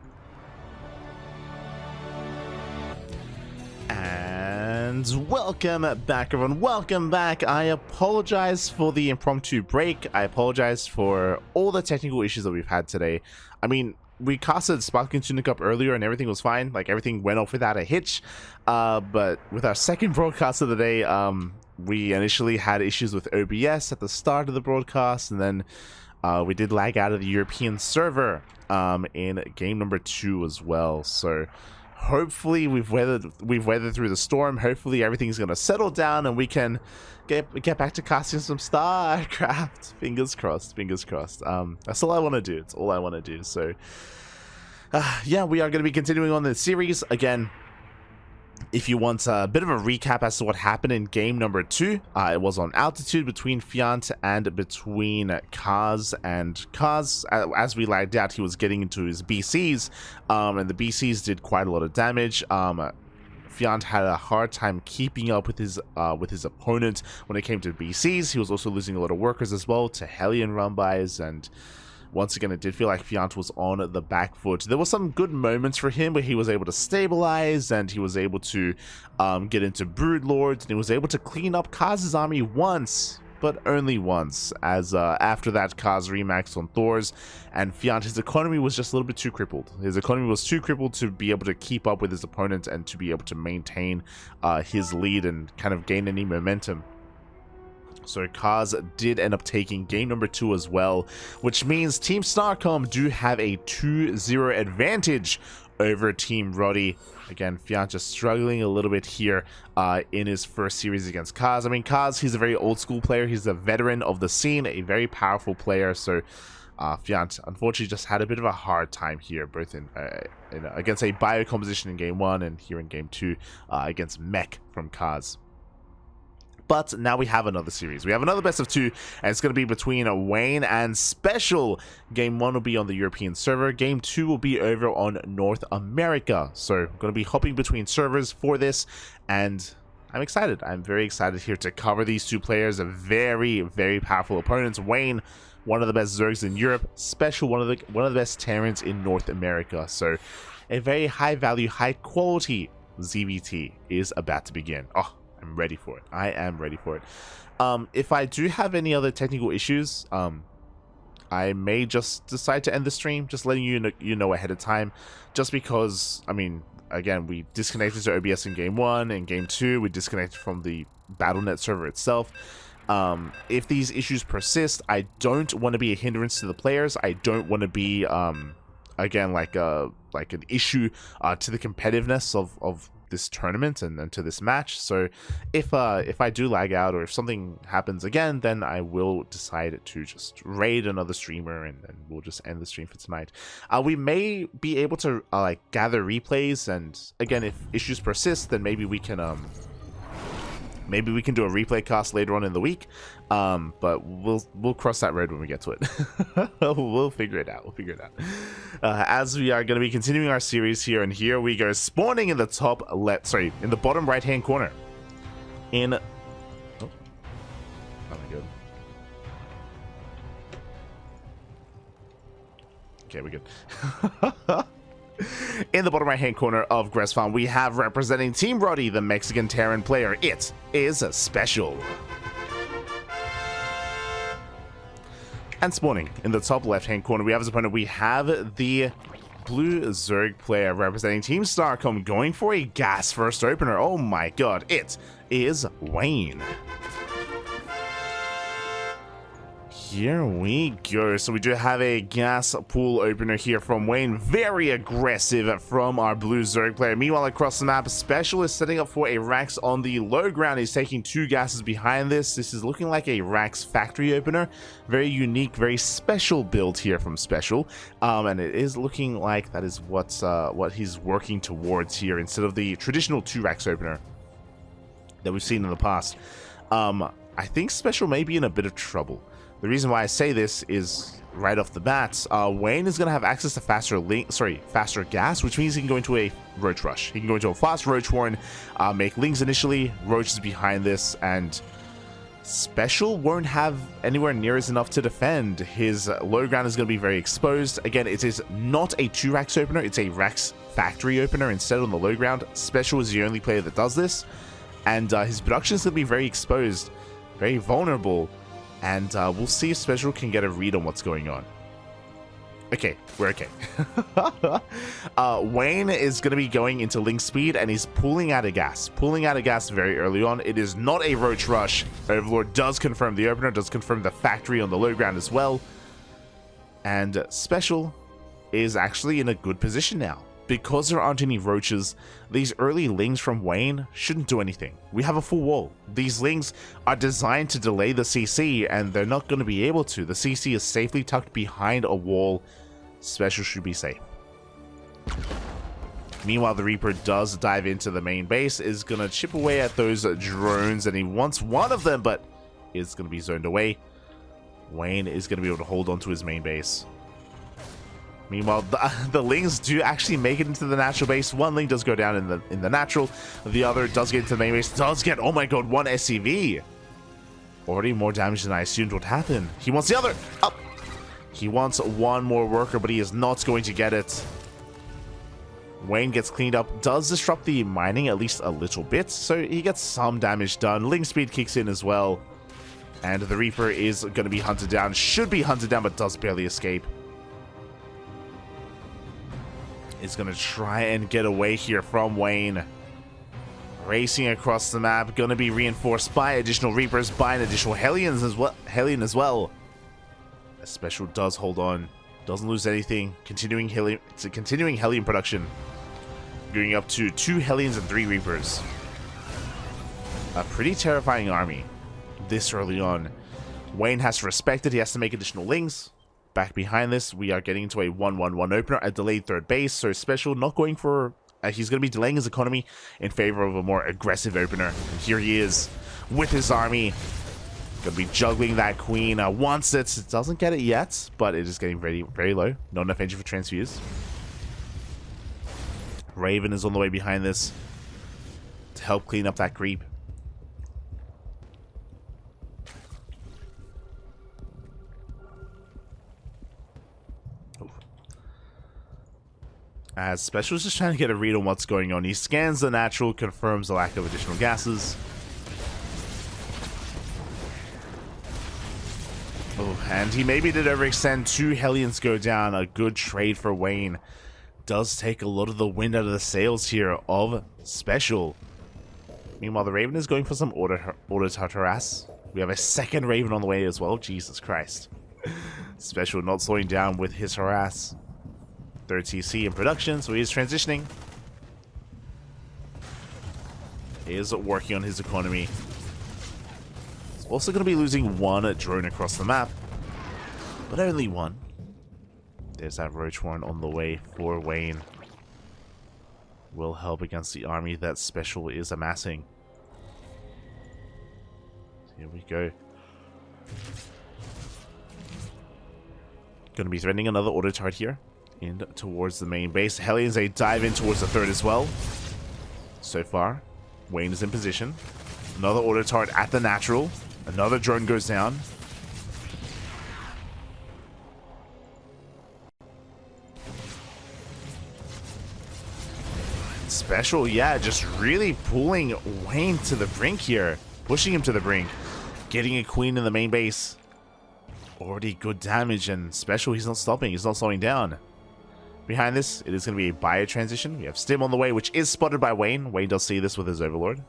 And welcome back, everyone. Welcome back. I apologize for the impromptu break. I apologize for all the technical issues that we've had today. I mean, we casted Sparkling Tunic up earlier and everything was fine. Like, everything went off without a hitch. But with our second broadcast of the day, we initially had issues with OBS at the start of the broadcast, and then we did lag out of the European server in game number 2 as well. So hopefully we've weathered through the storm. Hopefully everything's gonna settle down and we can get back to casting some StarCraft. Fingers crossed. Fingers crossed. That's all I want to do. It's all I want to do. So yeah, we are going to be continuing on the series again. If you want a bit of a recap as to what happened in game number 2, it was on altitude between Fjant and between Kaz. And Kaz, as we lagged out, he was getting into his BCs, and the BCs did quite a lot of damage. Fjant had a hard time keeping up with his opponent when it came to BCs. He was also losing a lot of workers as well to Hellion run-bys, and once again, it did feel like Fjant was on the back foot. There were some good moments for him where he was able to stabilize, and he was able to get into Broodlords, and he was able to clean up Kaz's army once, but only once, as after that, Kaz remaxed on Thors, and Fjant, his economy was just a little bit too crippled. His economy was too crippled to be able to keep up with his opponent and to be able to maintain his lead and kind of gain any momentum. So Kaz did end up taking game number 2 as well, which means Team STARCOM do have a 2-0 advantage over Team Rotti. Again, Fjant just struggling a little bit here in his first series against Kaz. I mean, Kaz, he's a very old school player. He's a veteran of the scene, a very powerful player. So Fjant, unfortunately, just had a bit of a hard time here, both in against a bio composition in game 1 and here in game 2 against Mech from Kaz. But now we have another series. We have another best of 2, and it's going to be between Wayne and Special. Game 1 will be on the European server. Game 2 will be over on North America. So I'm going to be hopping between servers for this, and I'm excited. I'm very excited here to cover these 2 players. Very, very powerful opponents. Wayne, one of the best Zergs in Europe. Special, one of the best Terrans in North America. So a very high value, high quality ZVT is about to begin. Oh, I'm ready for it. I am ready for it. If I do have any other technical issues, I may just decide to end the stream, just letting you know ahead of time, just because, I mean, again, we disconnected to OBS in game 1, and game 2 we disconnected from the Battle.net server itself. If these issues persist, I don't want to be a hindrance to the players. I don't want to be again, like an issue to the competitiveness of this tournament and to this match. So if I do lag out, or if something happens again, then I will decide to just raid another streamer, and we'll just end the stream for tonight. We may be able to like gather replays, and again, if issues persist, then maybe we can Maybe we can do a replay cast later on in the week, but we'll cross that road when we get to it. We'll figure it out. We'll figure it out. As we are going to be continuing our series here, and here we go, spawning in the top left, sorry, in the bottom right hand corner. In oh my god. Okay, we're good. In the bottom right hand corner of Gress Farm, we have representing Team Rotti, the Mexican Terran player. It is Special. And spawning in the top left hand corner, we have as opponent, we have the Blue Zerg player representing Team STARCOM, going for a gas first opener. Oh my god, it is Wayne. Here we go. So we do have a gas pool opener here from Wayne. Very aggressive from our Blue Zerg player. Meanwhile, across the map, Special is setting up for a Rax on the low ground. He's taking 2 gases behind this. This is looking like a Rax factory opener. Very unique, very special build here from Special. And it is looking like that is what he's working towards here, instead of the traditional 2 Rax opener that we've seen in the past. I think Special may be in a bit of trouble. The reason why I say this is right off the bat, Wayne is going to have access to faster gas, which means he can go into a Roach Rush. He can go into a fast Roach Warren, make Lings initially, Roaches behind this, and Special won't have anywhere near as enough to defend. His low ground is going to be very exposed. Again, it is not a 2 Rax opener, it's a Rax factory opener instead on the low ground. Special is the only player that does this, and his production is going to be very exposed, very vulnerable. And we'll see if Special can get a read on what's going on. Okay, we're okay. Wayne is going to be going into Link speed, and he's pulling out of gas. Pulling out of gas very early on. It is not a Roach Rush. Overlord does confirm the opener, does confirm the factory on the low ground as well. And Special is actually in a good position now. Because there aren't any roaches, these early Lings from Wayne shouldn't do anything. We have a full wall. These Lings are designed to delay the CC, and they're not going to be able to. The CC is safely tucked behind a wall. Special should be safe. Meanwhile, the Reaper does dive into the main base, is going to chip away at those drones, and he wants one of them, but is going to be zoned away. Wayne is going to be able to hold on to his main base. Meanwhile, the Lings do actually make it into the natural base. One Ling does go down in the natural. The other does get into the main base. Does get, oh my god, 1 SCV. Already more damage than I assumed would happen. He wants the other. Up. He wants one more worker, but he is not going to get it. Wayne gets cleaned up. Does disrupt the mining at least a little bit, so he gets some damage done. Ling speed kicks in as well. And the Reaper is going to be hunted down. Should be hunted down, but does barely escape. Is going to try and get away here from Wayne. Racing across the map, going to be reinforced by additional Reapers, by an additional Hellion as well. A Special does hold on, doesn't lose anything. Continuing Hellion production, going up to 2 Hellions and 3 Reapers. A pretty terrifying army this early on. Wayne has to respect it. He has to make additional Lings. Back behind this, we are getting into a 1-1-1 opener, a delayed third base, so Special not going for... he's going to be delaying his economy in favor of a more aggressive opener. And here he is with his army. Going to be juggling that queen. Wants it. It doesn't get it yet, but it is getting very, very low. Not enough energy for transfuse. Raven is on the way behind this to help clean up that creep. As Special is just trying to get a read on what's going on. He scans the natural, confirms the lack of additional gases. Oh, and he maybe did overextend. 2 Hellions go down. A good trade for Wayne. Does take a lot of the wind out of the sails here of Special. Meanwhile, the Raven is going for some order to harass. We have a second Raven on the way as well. Jesus Christ. Special not slowing down with his harass. 3rd TC in production, so he is transitioning. He is working on his economy. He's also going to be losing 1 drone across the map, but only 1. There's that Roach Warren on the way for Wayne. Will help against the army that Special is amassing. Here we go. Going to be threatening another auto turret here. In towards the main base. Hellions, they dive in towards the third as well. So far, Wayne is in position. Another auto turret at the natural. Another drone goes down. Special, yeah, just really pulling Wayne to the brink here. Pushing him to the brink. Getting a queen in the main base. Already good damage, and Special, he's not stopping. He's not slowing down. Behind this, it is going to be a bio transition. We have Stim on the way, which is spotted by Wayne. Wayne does see this with his Overlord,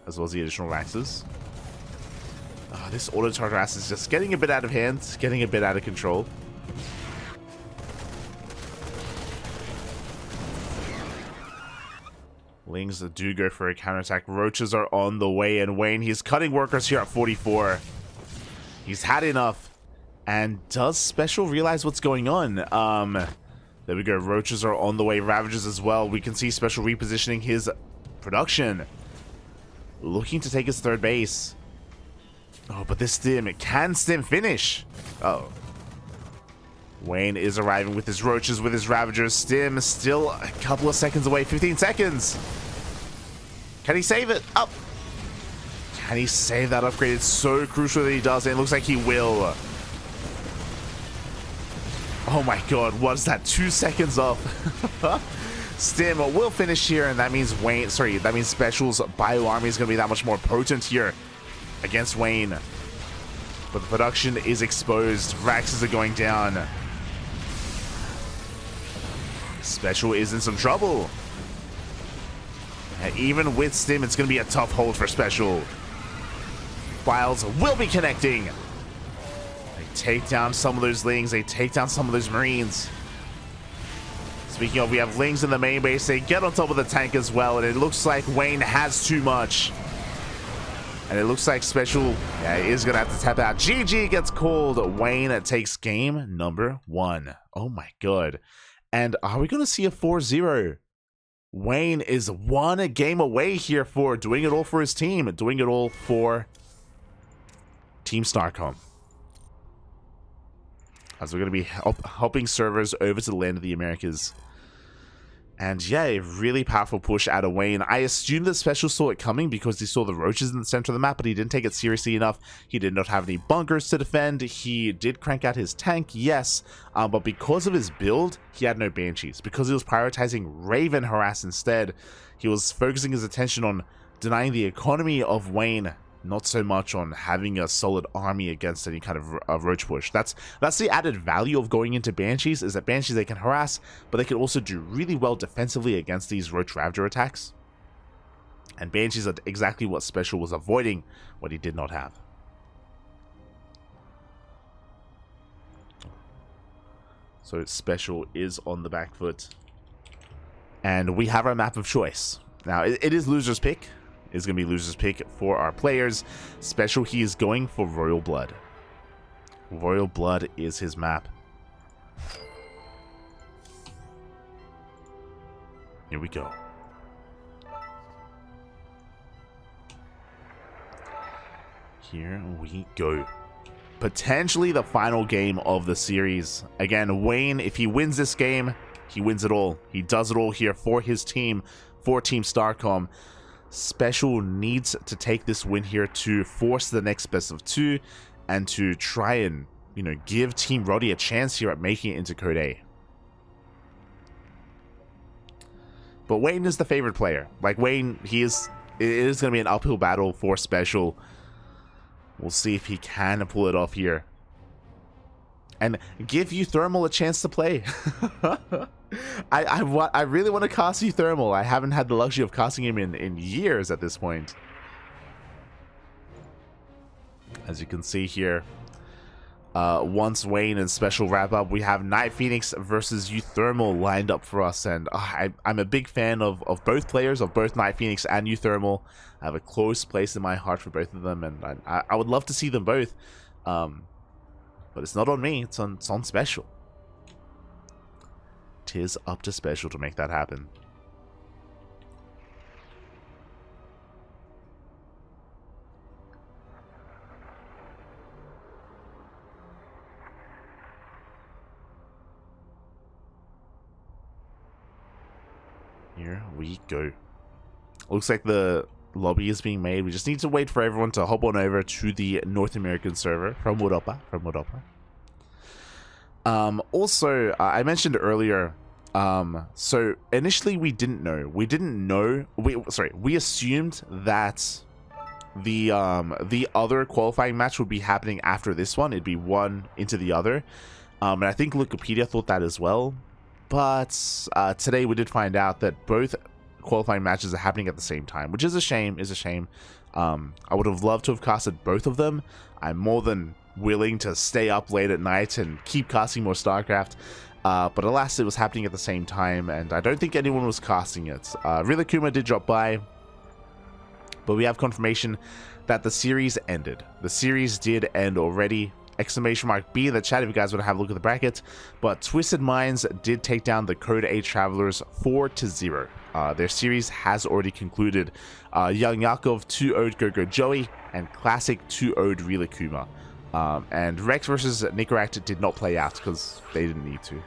as well as the additional Raxes. This auto turret harass is just getting a bit out of hand, getting a bit out of control. Lings do go for a counterattack. Roaches are on the way, and Wayne, he's cutting workers here at 44. He's had enough. And does Special realize what's going on? There we go. Roaches are on the way. Ravagers as well. We can see Special repositioning his production. Looking to take his third base. Oh, but this Stim, it can Stim finish. Uh-oh. Wayne is arriving with his Roaches, with his Ravagers. Stim still a couple of seconds away. 15 seconds. Can he save it? Up. Can he save that upgrade? It's so crucial that he does, and it looks like he will. Oh my god, what is that? 2 seconds off. Stim will finish here, and that means Wayne, sorry, that means Special's bio army is going to be that much more potent here against Wayne. But the production is exposed. Raxes are going down. Special is in some trouble. And even with Stim, it's going to be a tough hold for Special. Files will be connecting. Take down some of those Lings. They take down some of those Marines. Speaking of, we have Lings in the main base. They get on top of the tank as well, and it looks like Wayne has too much. And it looks like Special is going to have to tap out. GG gets called. Wayne takes game number 1. Oh my god. And are we going to see a 4-0? Wayne is 1 game away here for doing it all for his team. Doing it all for Team STARCOM. As we're going to be hopping servers over to the land of the Americas. And yeah, a really powerful push out of Wayne. I assume that Special saw it coming because he saw the Roaches in the center of the map, but he didn't take it seriously enough. He did not have any bunkers to defend. He did crank out his tank, yes, but because of his build, he had no Banshees. Because he was prioritizing Raven harass instead, he was focusing his attention on denying the economy of Wayne, not so much on having a solid army against any kind of roach push. That's the added value of going into Banshees, is that Banshees, they can harass, but they can also do really well defensively against these Roach Ravager attacks. And Banshees are exactly what Special was avoiding, what he did not have. So Special is on the back foot. And we have our map of choice. Now, it is loser's pick. Is going to be loser's pick for our players. Special, he is going for Royal Blood. Royal Blood is his map. Here we go. Here we go. Potentially the final game of the series. Again, Wayne, if he wins this game, he wins it all. He does it all here for his team, for Team STARCOM. Special needs to take this win here to force the next best of 2 and to try and, give Team Rotti a chance here at making it into Code A. But Wayne is the favorite player. Like, Wayne, it is going to be an uphill battle for Special. We'll see if he can pull it off here. And give uThermal a chance to play. I really want to cast uThermal. I haven't had the luxury of casting him in years at this point. As you can see here, once Wayne and Special wrap up, we have NightPhoenix versus uThermal lined up for us. And I'm a big fan of both players, of both NightPhoenix and uThermal. I have a close place in my heart for both of them, and I would love to see them both. But it's not on me, it's on Special. Tis up to Special to make that happen. Here we go. Looks like the lobby is being made. We just need to wait for everyone to hop on over to the North American server from Europa. Also, I mentioned earlier, so initially we didn't know. We assumed that the other qualifying match would be happening after this one. It'd be one into the other. And I think Wikipedia thought that as well. But today we did find out that both qualifying matches are happening at the same time, which is a shame. I would have loved to have casted both of them. I'm more than willing to stay up late at night and keep casting more StarCraft. But alas, it was happening at the same time, and I don't think anyone was casting it. Rilakuma did drop by, but we have confirmation that the series ended. The series did end already. Exclamation mark B in the chat if you guys want to have a look at the bracket. But Twisted Minds did take down the Code 8 Travelers 4-0. Their series has already concluded. Young Yakov 2-0'd Gogo Joey, and Classic 2-0'd Rilakuma. And Rex versus Nicorakt did not play out because they didn't need to.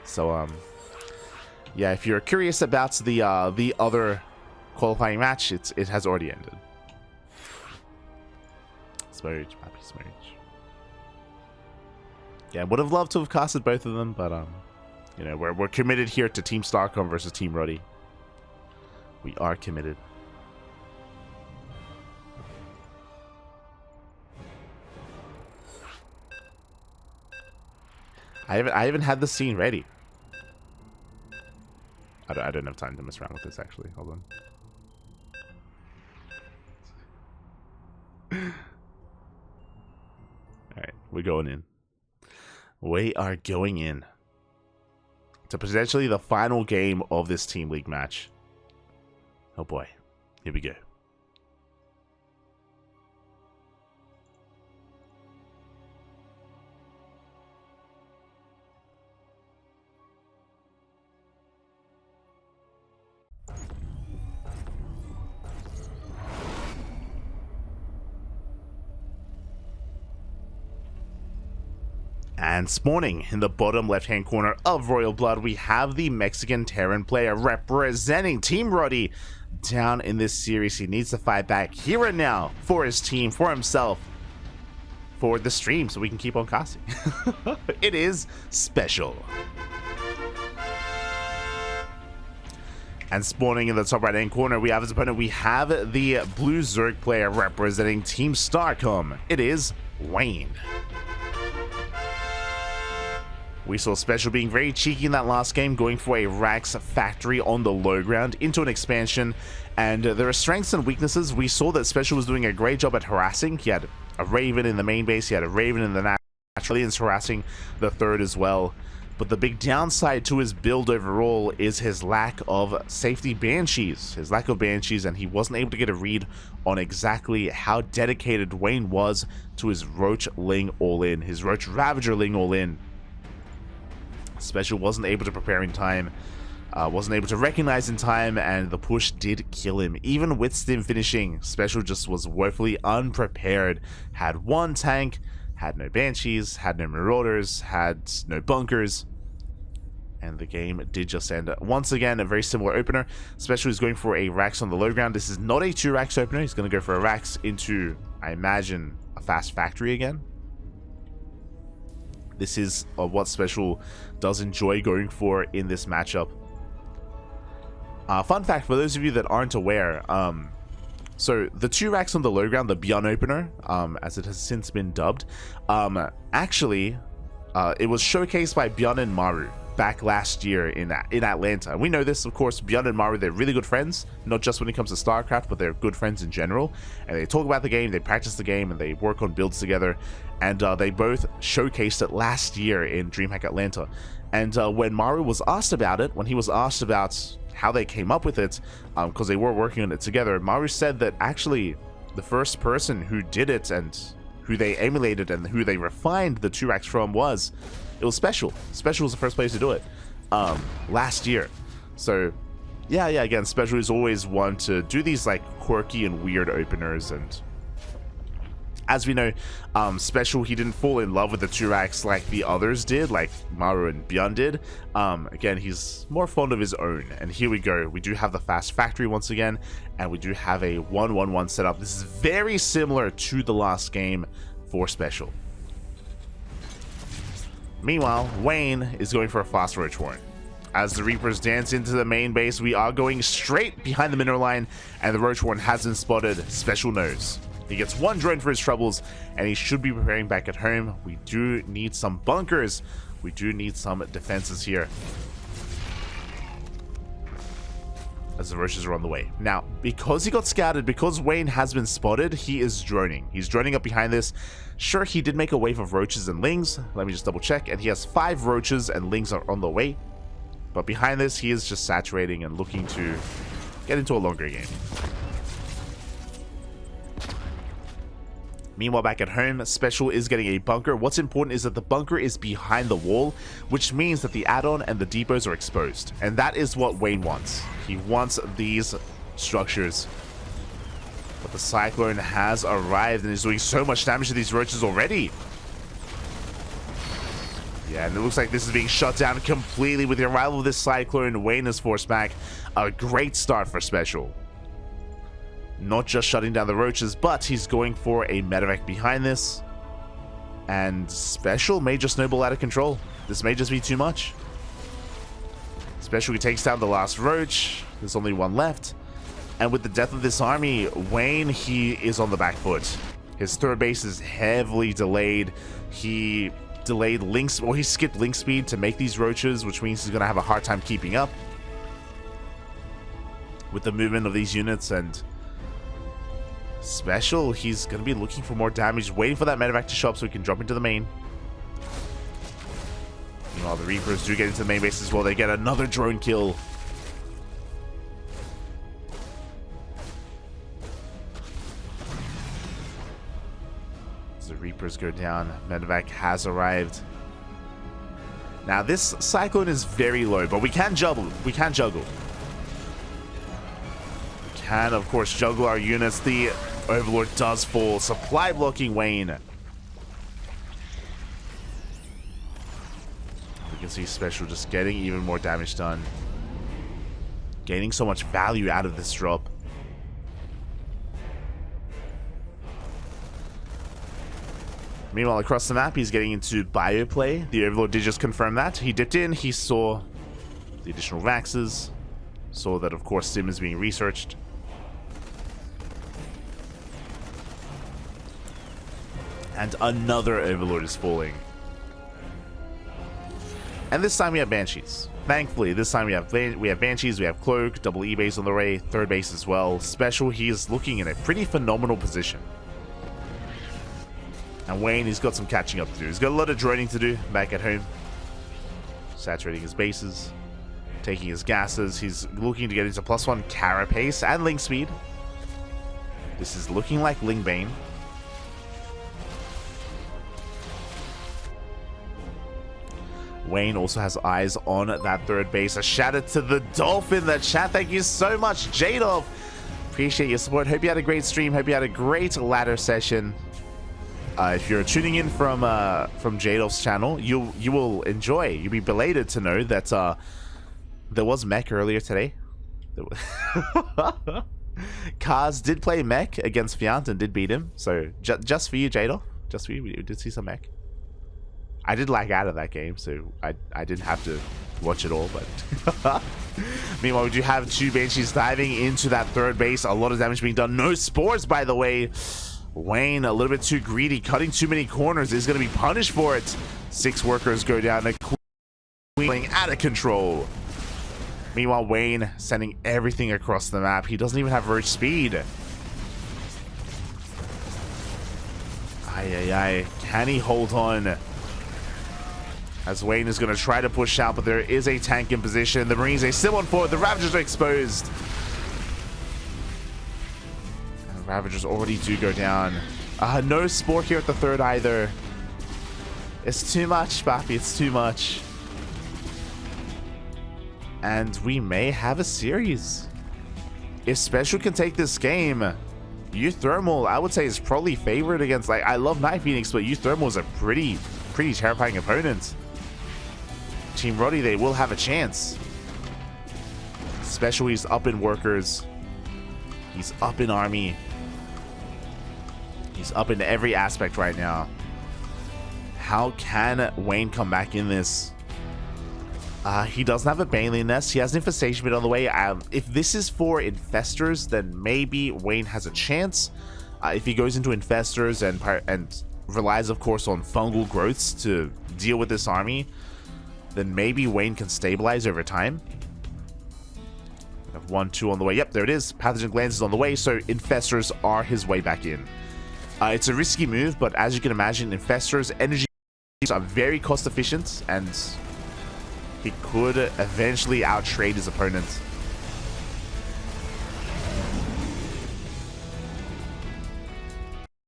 So, yeah, if you're curious about the other qualifying match, it has already ended. Smooch, happy smooch. Yeah, would have loved to have casted both of them, but you know, we're committed here to Team StarCom versus Team Rotti. We are committed. I haven't had the scene ready. I don't have time to mess around with this actually. Hold on. Alright, we're going in. We are going in to potentially the final game of this Team League match. Oh boy, here we go. And spawning in the bottom left-hand corner of Royal Blood, we have the Mexican Terran player representing Team Rotti down in this series. He needs to fight back here and now for his team, for himself, for the stream, so we can keep on casting. It is special. And spawning in the top right-hand corner, we have his opponent. We have the Blue Zerg player representing Team StarCom. It is Wayne. We saw Special being very cheeky in that last game, going for a Rax factory on the low ground into an expansion. And there are strengths and weaknesses. We saw that Special was doing a great job at harassing. He had a Raven in the main base. He had a Raven in the natural aliens harassing the third as well. But the big downside to his build overall is his lack of safety Banshees. His lack of Banshees, and he wasn't able to get a read on exactly how dedicated Wayne was to his Roach Ling all-in, his Roach Ravager Ling all-in. Special wasn't able to prepare in time, wasn't able to recognize in time, and the push did kill him. Even with Stim finishing, Special just was woefully unprepared. Had one tank, had no Banshees, had no Marauders, had no bunkers, and the game did just end. Once again, a very similar opener. Special is going for a Rax on the low ground. This is not a 2 Rax opener. He's going to go for a Rax into, I imagine, a fast factory again. This is what Special does enjoy going for in this matchup. Fun fact for those of you that aren't aware, so the 2 Racks on the low ground, the Beyond opener, as it has since been dubbed, actually, it was showcased by Beyond and Maru back last year in Atlanta. We know this, of course. Beyond and Maru, they're really good friends, not just when it comes to StarCraft, but they're good friends in general. And they talk about the game, they practice the game, and they work on builds together. And they both showcased it last year in DreamHack Atlanta. And when Maru was asked about it, when he was asked about how they came up with it, because they were working on it together, Maru said that actually the first person who did it and who they emulated and who they refined the 2 Racks from was Special. Special was the first place to do it last year. So yeah, again, Special is always one to do these like quirky and weird openers, and As we know, Special, he didn't fall in love with the 2 racks like the others did, like Maru and Fjant did. Again, he's more fond of his own. And here we go. We do have the fast factory once again, and we do have a 1-1-1 setup. This is very similar to the last game for Special. Meanwhile, Wayne is going for a fast Roach Warren. As the Reapers dance into the main base, we are going straight behind the mineral line, and the Roach Warren has been spotted. Special knows. He gets 1 drone for his troubles, and he should be preparing back at home. We do need some bunkers. We do need some defenses here, as the Roaches are on the way. Now, because he got scouted, because Wayne has been spotted, he is droning. He's droning up behind this. Sure, he did make a wave of Roaches and Lings. Let me just double check. And he has 5 Roaches, and Lings are on the way. But behind this, he is just saturating and looking to get into a longer game. Meanwhile, back at home, Special is getting a bunker. What's important is that the bunker is behind the wall, which means that the add-on and the depots are exposed. And that is what Wayne wants. He wants these structures. But the Cyclone has arrived and is doing so much damage to these Roaches already. Yeah, and it looks like this is being shut down completely with the arrival of this Cyclone. Wayne is forced back. A great start for Special. Not just shutting down the Roaches, but he's going for a medevac behind this. And Special may just snowball out of control. This may just be too much. Special takes down the last Roach. There's only 1 left. And with the death of this army, Wayne, he is on the back foot. His 3rd base is heavily delayed. He delayed links, or he skipped link speed to make these Roaches, which means he's going to have a hard time keeping up with the movement of these units. And Special, he's going to be looking for more damage, waiting for that medevac to show up so he can drop into the main. Meanwhile, the Reapers do get into the main base as well. They get another drone kill. As the Reapers go down, medevac has arrived. Now, this Cyclone is very low, but we can juggle. We can juggle. We can, of course, juggle our units. The Overlord does fall. Supply blocking Wayne. We can see Special just getting even more damage done. Gaining so much value out of this drop. Meanwhile, across the map, he's getting into bio play. The Overlord did just confirm that. He dipped in, he saw the additional Vaxes. Saw that, of course, Sim is being researched. And another Overlord is falling. And this time we have Banshees. Thankfully, this time we have Banshees, we have Cloak, double E base on the way, 3rd base as well. Special, he is looking in a pretty phenomenal position. And Wayne, he's got some catching up to do. He's got a lot of droning to do back at home. Saturating his bases, taking his gases. He's looking to get into +1 Carapace and Link Speed. This is looking like Ling Bane. Wayne also has eyes on that 3rd base. A shout out to the Dolphin, that chat. Thank you so much, J-Dolph. Appreciate your support. Hope you had a great stream. Hope you had a great ladder session. If you're tuning in from J-Dolph's channel, you will enjoy. You'll be belated to know that there was mech earlier today. Kaz did play mech against Fjant and did beat him. So just for you, J-Dolph. Just for you, we did see some mech. I did lag out of that game, so I didn't have to watch it all, but... Meanwhile, we do have 2 Banshees diving into that 3rd base. A lot of damage being done. No spores, by the way. Wayne, a little bit too greedy, cutting too many corners, is going to be punished for it. 6 workers go down. Queen out of control. Meanwhile, Wayne sending everything across the map. He doesn't even have Roach speed. Ay. Can he hold on? As Wayne is going to try to push out, but there is a tank in position. The Marines, they still on forward. The Ravagers are exposed. And the Ravagers already do go down. No Spore here at the 3rd either. It's too much, Bappy. It's too much. And we may have a series. If Special can take this game, uThermal, I would say, is probably favored against, like, I love NightPhoenix, but uThermal is a pretty terrifying opponent. Team Rotti, they will have a chance. Especially he's up in workers. He's up in army. He's up in every aspect right now. How can Wayne come back in this? He doesn't have a Baneling Nest. He has an Infestation Pit on the way. If this is for Infestors, then maybe Wayne has a chance. If he goes into Infestors and relies, of course, on fungal growths to deal with this army, then maybe Wayne can stabilize over time. We have 1-2 on the way. Yep, there it is. Pathogen Glands is on the way, so Infestors are his way back in. It's a risky move, but as you can imagine, Infestors' energy are very cost efficient, and he could eventually outtrade his opponent.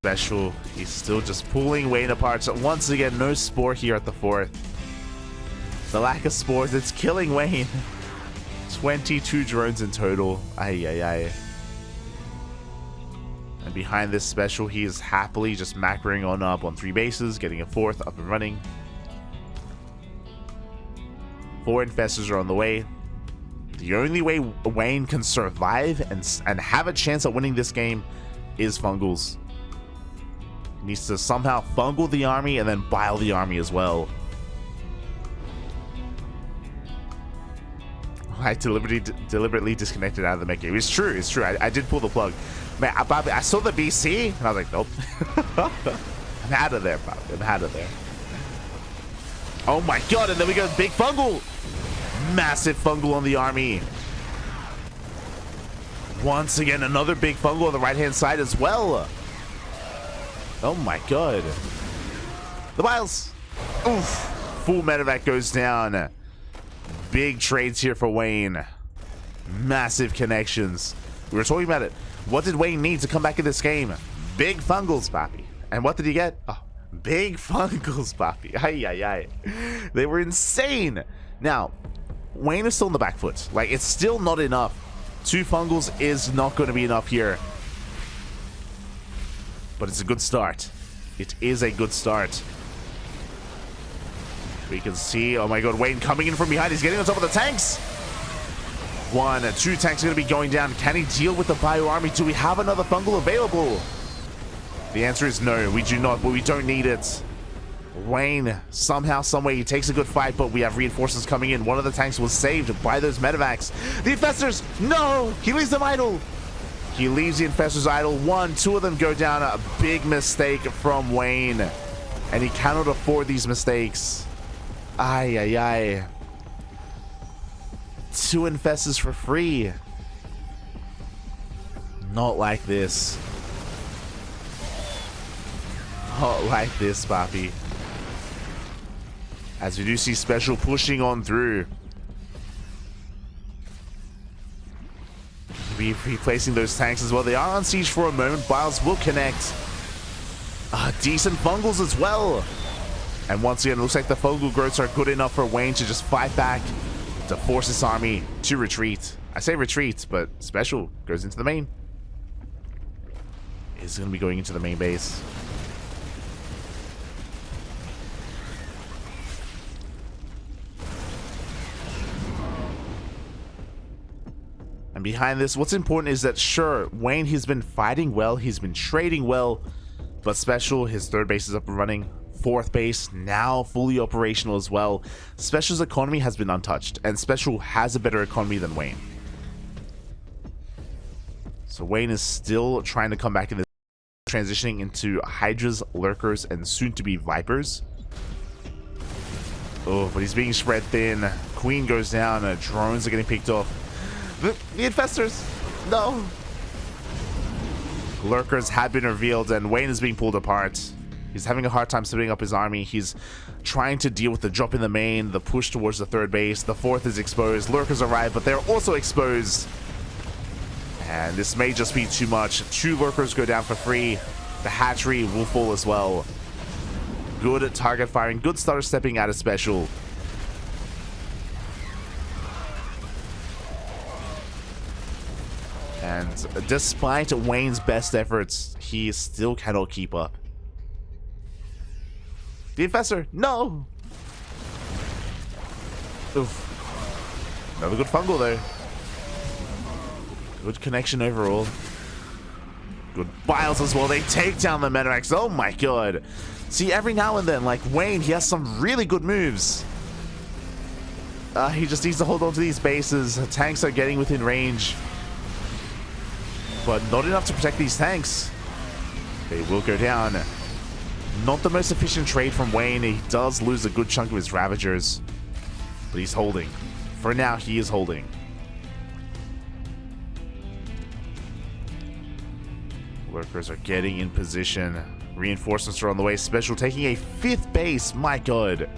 Special, he's still just pulling Wayne apart. So once again, no Spore here at the 4th. The lack of spores, it's killing Wayne. 22 drones in total. Ay, ay, ay. And behind this Special, he is happily just macroing on up on 3 bases, getting a 4th up and running. 4 Infestors are on the way. The only way Wayne can survive and have a chance at winning this game is Fungals. He needs to somehow fungal the army and then bile the army as well. I deliberately disconnected out of the mech game. It's true. I did pull the plug. Man, I saw the BC and I was like, nope. I'm out of there, Bobby. I'm out of there. Oh my god, and then we go big fungal. Massive fungal on the army. Once again, another big fungal on the right-hand side as well. Oh my god. The Biles. Oof. Full medevac goes down. Big trades here for Wayne. Massive connections. We were talking about it. What did Wayne need to come back in this game? Big fungals, Papi. And what did he get? Oh, big fungals, Papi. Ay, ay, ay. They were insane. Now, Wayne is still on the back foot. Like, it's still not enough. 2 fungals is not going to be enough here. But it's a good start. It is a good start. We can see, oh my god, Wayne coming in from behind. He's getting on top of the tanks. 1, 2 tanks are going to be going down. Can he deal with the bio army? Do we have another fungal available? The answer is no, we do not, but we don't need it. Wayne, somehow, someway, he takes a good fight, but we have reinforcements coming in. One of the tanks was saved by those medevacs. The Infestors, no! He leaves them idle. He leaves the Infestors idle. 1, 2 of them go down. A big mistake from Wayne. And he cannot afford these mistakes. Ay, ay, ay. 2 Infestors for free. Not like this. Not like this, Papi. As we do see Special pushing on through. Be replacing those tanks as well. They are on siege for a moment. Biles will connect. Decent fungals as well. And once again, it looks like the fungal growths are good enough for Wayne to just fight back, to force this army to retreat. I say retreat, but Special goes into the main. Is going to be going into the main base. And behind this, what's important is that, sure, Wayne, he's been fighting well, he's been trading well, but Special, his 3rd base is up and running. 4th base, now fully operational as well. Special's economy has been untouched, and Special has a better economy than Wayne. So Wayne is still trying to come back in this, transitioning into Hydras, Lurkers, and soon-to-be Vipers. Oh, but he's being spread thin. Queen goes down, drones are getting picked off. The Infestors, no. Lurkers had been revealed, and Wayne is being pulled apart. He's having a hard time splitting up his army. He's trying to deal with the drop in the main, the push towards the 3rd base. The 4th is exposed. Lurkers arrive, but they're also exposed. And this may just be too much. 2 Lurkers go down for free. The hatchery will fall as well. Good target firing. Good starter stepping out of Special. And And despite Wayne's best efforts, he still cannot keep up. The Infessor, no! Oof. Another good fungal though. Good connection overall. Good biles as well. They take down the Medivacs. Oh my god. See, every now and then, like Wayne, he has some really good moves. He just needs to hold on to these bases. Tanks are getting within range. But not enough to protect these tanks. They will go down. Not the most efficient trade from Wayne. He does lose a good chunk of his Ravagers. But he's holding. For now, he is holding. Lurkers are getting in position. Reinforcements are on the way. Special taking a 5th base. My god.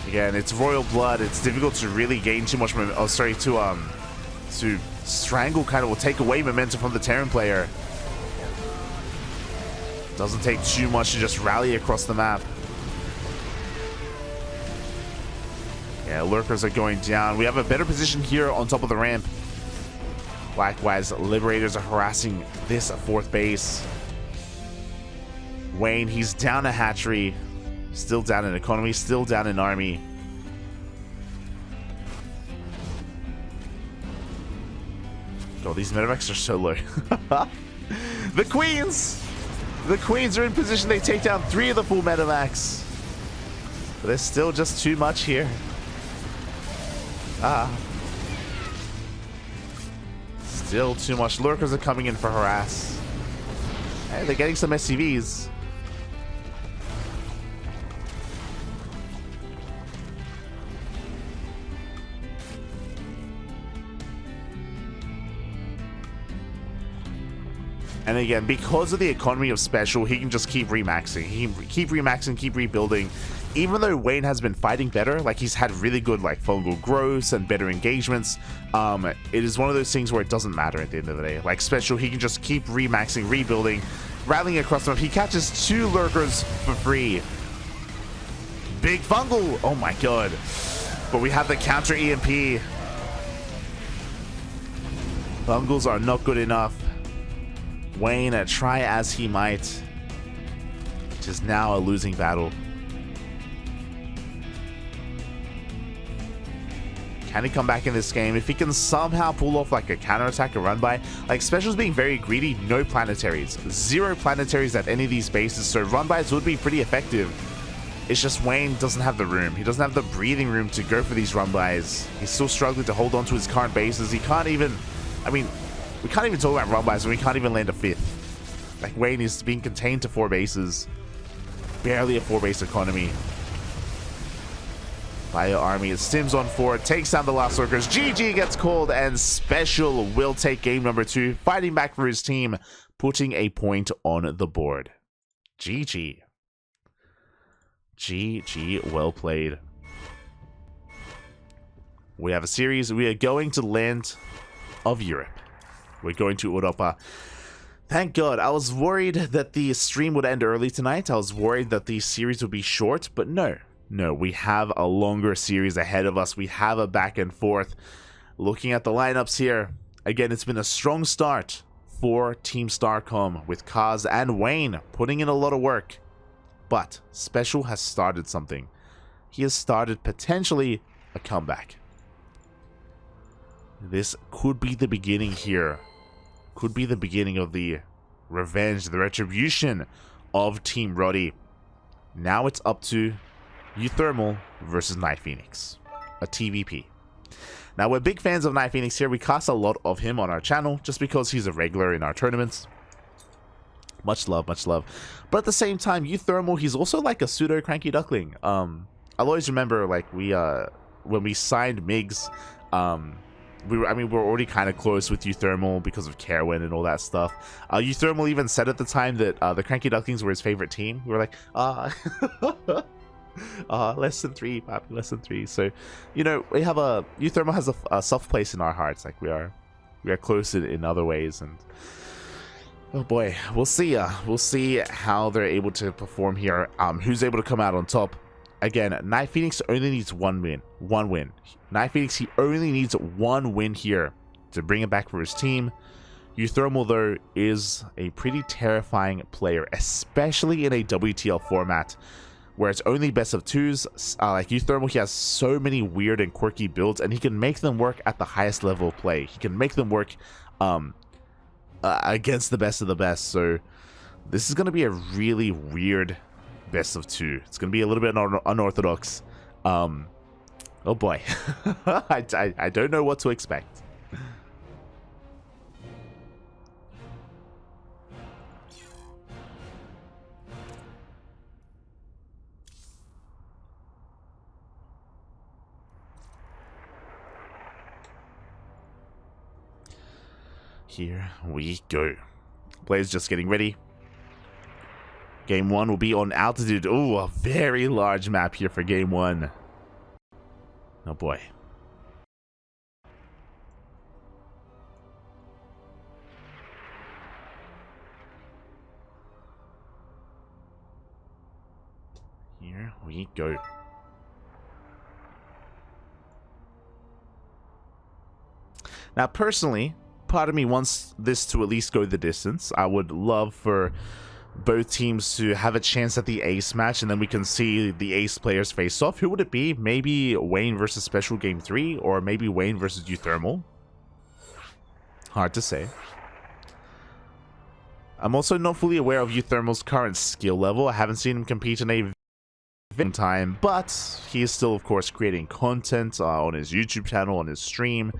Again, it's royal blood. It's difficult to really gain too much momentum. Oh, sorry, to strangle kind of will take away momentum from the Terran player. Doesn't take too much to just rally across the map. Yeah, Lurkers are going down. We have a better position here on top of the ramp. Likewise, Liberators are harassing this 4th base. Wayne, he's down a hatchery. Still down in economy, still down in army. Oh, these Medivacs are so low. The Queens! The Queens are in position. They take down 3 of the full Medivacs. But there's still just too much here. Still too much. Lurkers are coming in for harass. Hey, they're getting some SCVs. And again, because of the economy of Special, he can just keep remaxing. He can keep remaxing, keep rebuilding. Even though Wayne has been fighting better, like he's had really good like fungal growths and better engagements, it is one of those things where it doesn't matter at the end of the day. Like Special, he can just keep remaxing, rebuilding, rallying across the map. He catches 2 Lurkers for free. Big fungal! Oh my god. But we have the counter EMP. Fungals are not good enough. Wayne, try as he might, it is now a losing battle. Can he come back in this game? If he can somehow pull off like a counterattack or run by, like Special's being very greedy, no planetaries. 0 planetaries at any of these bases, so run bys would be pretty effective. It's just Wayne doesn't have the room. He doesn't have the breathing room to go for these run bys. He's still struggling to hold on to his current bases. He can't even, I mean, we can't even talk about run bys when we can't even land a 5th. Like Wayne is being contained to 4 bases. Barely a 4-base economy. Bio Army, it stims on 4, takes down the last Lurkers. GG gets called, and Special will take game number 2, fighting back for his team, putting a point on the board. GG. GG, well played. We have a series. We are going to land of Europe. We're going to Europa. Thank God. I was worried that the stream would end early tonight. I was worried that the series would be short, but no. No, we have a longer series ahead of us. We have a back and forth. Looking at the lineups here, again, it's been a strong start for Team STARCOM with Kaz and Wayne putting in a lot of work. But Special has started something. He has started potentially a comeback. This could be the beginning here. Could be the beginning of the revenge, the retribution of Team Rotti. Now it's up to uThermal versus NightPhoenix. A TVP. Now, we're big fans of NightPhoenix here. We cast a lot of him on our channel just because he's a regular in our tournaments. Much love, much love. But at the same time, uThermal, he's also like a pseudo CranKy Duckling. I'll always remember, like, when we signed Migs, we were already kind of close with uThermal because of Carwin and all that stuff. uThermal even said at the time that the CranKy Ducklings were his favorite team. We were like, less than 3, Papi, less than 3. So, you know, we have uThermal has a soft place in our hearts. Like, we are close in other ways, and oh boy, we'll see how they're able to perform here. Who's able to come out on top? again, NightPhoenix only needs one win. NightPhoenix, he only needs one win here to bring it back for his team. uThermal, though, is a pretty terrifying player, especially in a WTL format where it's only best of twos. Like uThermal, he has so many weird and quirky builds, and he can make them work at the highest level of play. He can make them work against the best of the best. So this is going to be a really weird best of two. It's going to be a little bit unorthodox. Oh boy. I don't know what to expect. Here we go. Players just getting ready. Game 1 will be on altitude. Ooh, a very large map here for game 1. Oh boy. Here we go. Now, personally, part of me wants this to at least go the distance. I would love for both teams to have a chance at the ace match, and then we can see the ace players face off. Who would it be? Maybe Wayne versus Special Game 3, or maybe Wayne versus uThermal. Hard to say. I'm also not fully aware of uThermal's current skill level. I haven't seen him compete in a long time, but he is still, of course, creating content on his YouTube channel, on his stream.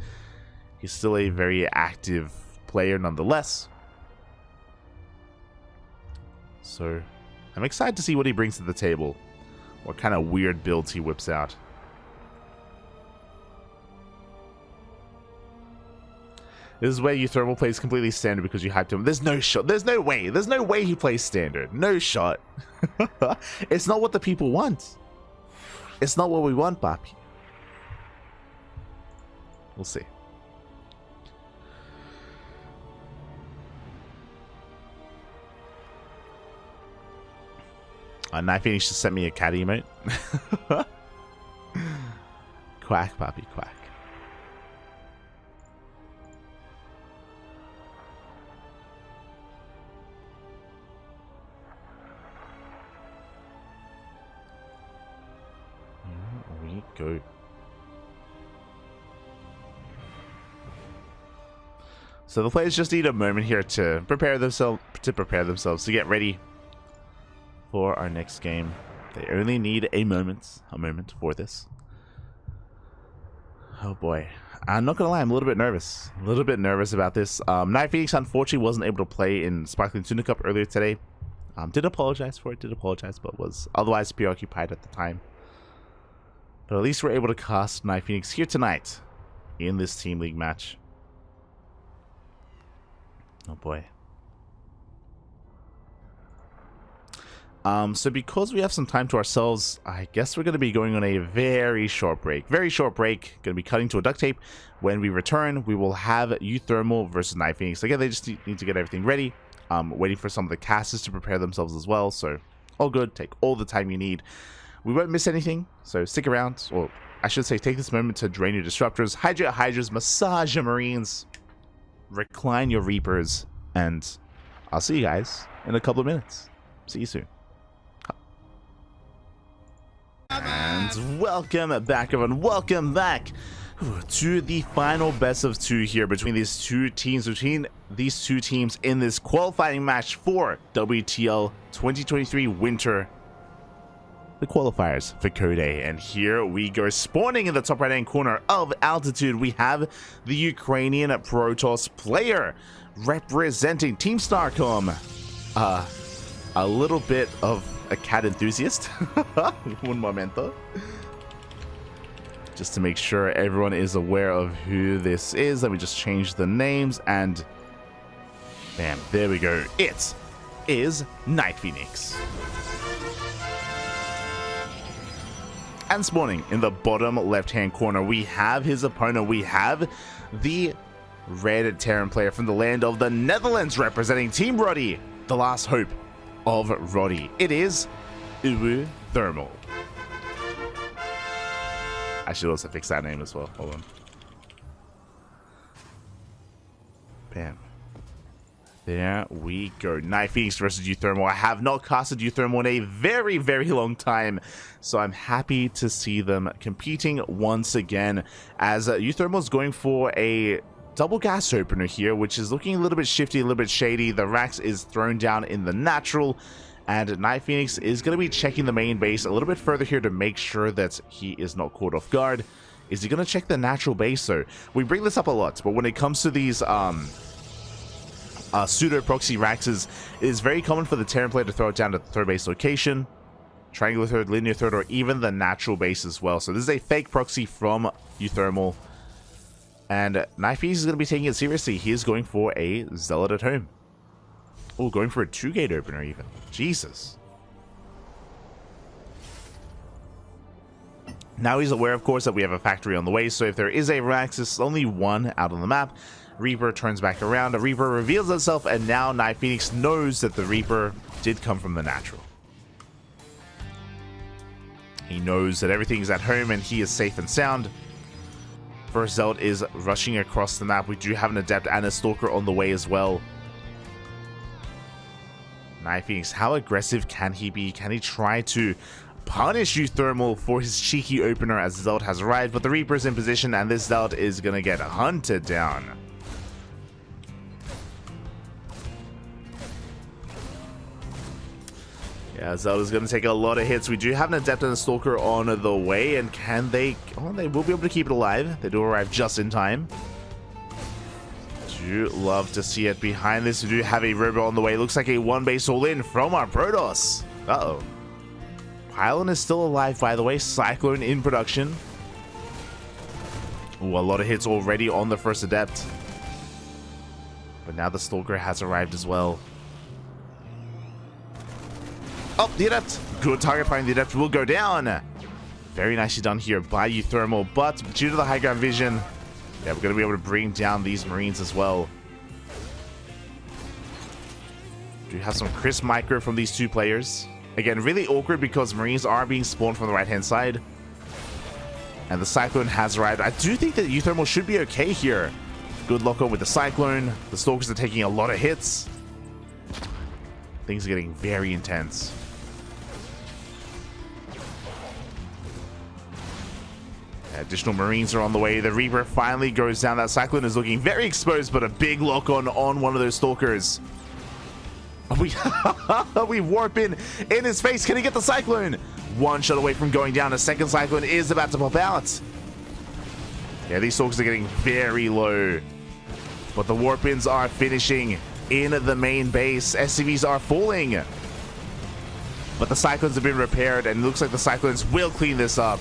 He's still a very active player nonetheless. So I'm excited to see what he brings to the table. What kind of weird builds he whips out. This is where uThermal plays completely standard because you hyped him. There's no shot. There's no way. There's no way he plays standard. No shot. It's not what the people want. It's not what we want, Papi. We'll see. NightPhoenix just sent me a cat emote. Quack, Papi, quack. Here we go. So the players just need a moment here to prepare themselves to get ready for our next game. They only need a moment for this. Oh boy. I'm not gonna lie, I'm a little bit nervous. About this. NightPhoenix unfortunately wasn't able to play in Sparkling Tuna Cup earlier today. Did apologize for it, but was otherwise preoccupied at the time. But at least we're able to cast NightPhoenix here tonight in this Team League match. Oh boy. So because we have some time to ourselves, I guess we're going to be going on a very short break. Going to be cutting to a duct tape. When we return, we will have uThermal versus NightPhoenix. Again, they just need to get everything ready. Waiting for some of the casters to prepare themselves as well. So all good. Take all the time you need. We won't miss anything. So stick around. Or I should say, take this moment to drain your disruptors, hydrate hydras, massage your marines, recline your reapers, and I'll see you guys in a couple of minutes. See you soon. And welcome back, everyone. Welcome back to the final best of two here between these two teams. In this qualifying match for WTL 2023 Winter, the qualifiers for Code A. And here we go. Spawning in the top right hand corner of altitude, we have the Ukrainian Protoss player representing Team STARCOM. A little bit of a cat enthusiast. Un momento. Just to make sure everyone is aware of who this is, let me just change the names, and bam, there we go. It is NightPhoenix. And spawning in the bottom left-hand corner, we have his opponent. We have the red Terran player from the land of the Netherlands, representing Team Rotti, the last hope of Rotti. It is uThermal. I should also fix that name as well. Hold on. Bam. There we go. NightPhoenix versus uThermal. I have not casted uThermal in a very, very long time, so I'm happy to see them competing once again, as uThermal is going for a double gas opener here, which is looking a little bit shifty, a little bit shady. The Rax is thrown down in the natural, and NightPhoenix is going to be checking the main base a little bit further here to make sure that he is not caught off guard. Is he going to check the natural base though? We bring this up a lot, but when it comes to these pseudo proxy Raxes, it is very common for the Terran player to throw it down to the third base location, triangular third, linear third, or even the natural base as well. So this is a fake proxy from uThermal, and NightPhoenix is going to be taking it seriously. He is going for a Zealot at home. Oh, going for a 2-gate opener even. Jesus. Now he's aware, of course, that we have a factory on the way, so if there is a Rax, it's only one out on the map. Reaper turns back around, a Reaper reveals itself, and now NightPhoenix knows that the Reaper did come from the natural. He knows that everything's at home and he is safe and sound. First Zealot is rushing across the map. We do have an Adept and a Stalker on the way as well. NightPhoenix, how aggressive can he be? Can he try to punish uThermal for his cheeky opener as Zealot has arrived? But the Reaper is in position, and this Zealot is going to get hunted down. Yeah, Zealot is going to take a lot of hits. We do have an Adept and a Stalker on the way, and can they... Oh, they will be able to keep it alive. They do arrive just in time. Do love to see it. Behind this, we do have a Robo on the way. Looks like a one-base all-in from our Protoss. Uh-oh. Pylon is still alive, by the way. Cyclone in production. Ooh, a lot of hits already on the first Adept. But now the Stalker has arrived as well. Oh, the Adept. Good target firing. The Adept will go down. Very nicely done here by uThermal, but due to the high ground vision, yeah, we're going to be able to bring down these Marines as well. Do have some crisp micro from these two players. Again, really awkward because Marines are being spawned from the right-hand side. And the Cyclone has arrived. I do think that uThermal should be okay here. Good lock-on with the Cyclone. The Stalkers are taking a lot of hits. Things are getting very intense. Additional Marines are on the way. The Reaper finally goes down. That Cyclone is looking very exposed, but a big lock-on on one of those Stalkers. We warp in his face. Can he get the Cyclone? One shot away from going down. A second Cyclone is about to pop out. Yeah, these Stalkers are getting very low. But the warp-ins are finishing in the main base. SCVs are falling. But the Cyclones have been repaired, and it looks like the Cyclones will clean this up.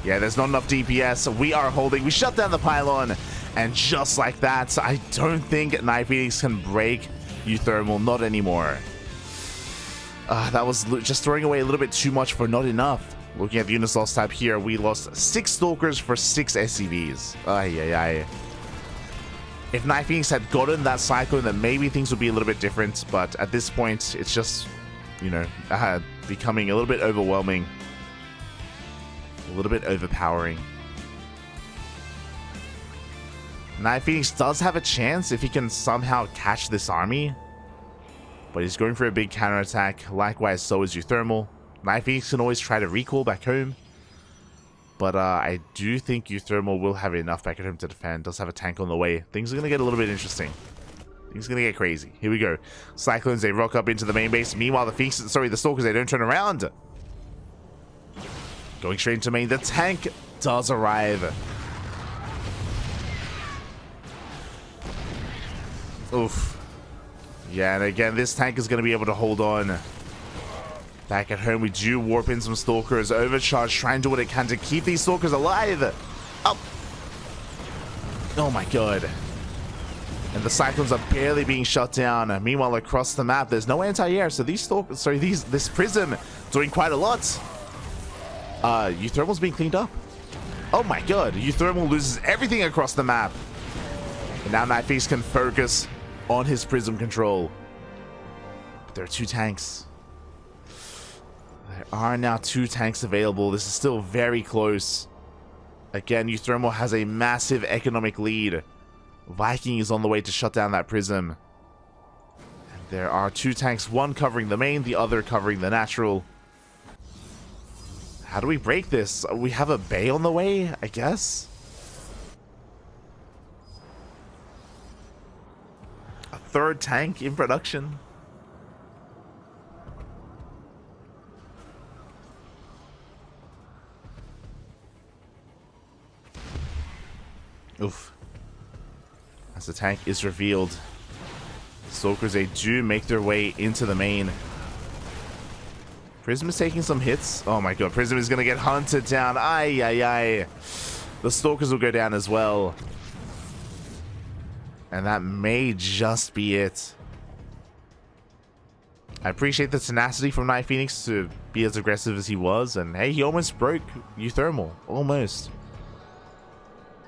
Yeah, there's not enough DPS. We are holding. We shut down the pylon. And just like that, I don't think NightPhoenix can break uThermal. Not anymore. That was just throwing away a little bit too much for not enough. Looking at the units lost tab here, we lost 6 Stalkers for 6 SCVs. Ay, ay, ay. If NightPhoenix had gotten that Cyclone, then maybe things would be a little bit different. But at this point, it's just, you know, becoming a little bit overwhelming. A little bit overpowering. NightPhoenix does have a chance if he can somehow catch this army. But he's going for a big counterattack. Likewise, so is uThermal. NightPhoenix can always try to recall back home. But I do think uThermal will have enough back at home to defend. Does have a tank on the way. Things are going to get a little bit interesting. Things are going to get crazy. Here we go. Cyclones, they rock up into the main base. Meanwhile, the Stalkers, they don't turn around. Going straight into main. The tank does arrive. Oof. Yeah, and again, this tank is going to be able to hold on. Back at home, we do warp in some Stalkers. Overcharge, trying to do what it can to keep these Stalkers alive. Oh. Oh my god. And the Cyclones are barely being shut down. Meanwhile, across the map, there's no anti-air, so these Stalkers, this Prism doing quite a lot. uThermal's being cleaned up. Oh my god, uThermal loses everything across the map. And now NightPhoenix can focus on his Prism control. But there are 2 tanks. There are now 2 tanks available. This is still very close. Again, uThermal has a massive economic lead. Viking is on the way to shut down that prism. And there are 2 tanks, one covering the main, the other covering the natural. How do we break this? We have a bay on the way, I guess? A 3rd tank in production? Oof. As the tank is revealed, Stalkers, they do make their way into the main. Prism is taking some hits. Oh my god, Prism is going to get hunted down. Ay, ay, ay. The Stalkers will go down as well. And that may just be it. I appreciate the tenacity from NightPhoenix to be as aggressive as he was. And hey, he almost broke uThermal. Almost.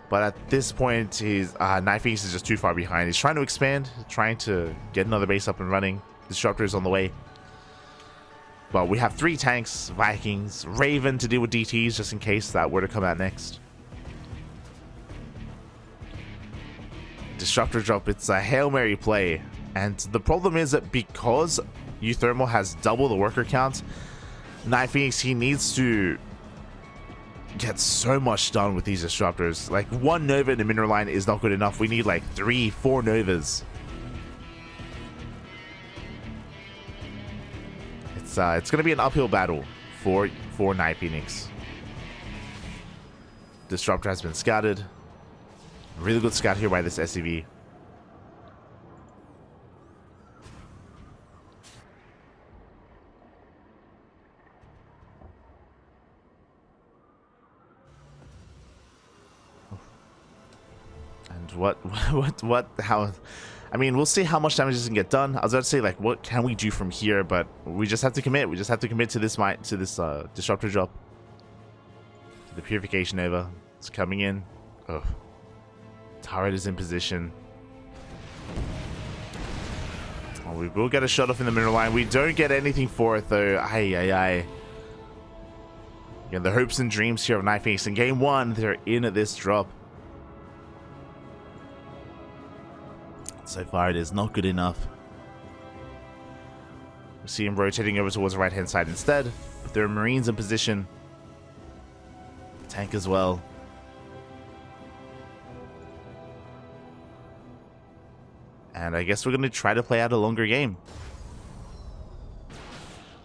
But at this point, his NightPhoenix is just too far behind. He's trying to expand, trying to get another base up and running. Disruptor is on the way. But we have 3 tanks, Vikings, Raven to deal with DTs just in case that were to come out next. Disruptor drop, it's a Hail Mary play. And the problem is that because uThermal has double the worker count, NightPhoenix, he needs to get so much done with these disruptors. Like 1 Nova in the mineral line is not good enough. We need like 3, 4 Novas. It's gonna be an uphill battle for NightPhoenix. Disruptor has been scouted. Really good scout here by this SCV. How, I mean, we'll see how much damage this can get done. I was about to say, like, what can we do from here, but we just have to commit. We just have to commit to this disruptor drop. The purification Nova is coming in. Oh, turret is in position. Oh, we will get a shot off in the mineral line. We don't get anything for it though. Aye, aye, aye. Again, the hopes and dreams here of NightPhoenix in game 1. They're in at this drop. So far, it is not good enough. We see him rotating over towards the right-hand side instead. But there are Marines in position. Tank as well. And I guess we're going to try to play out a longer game.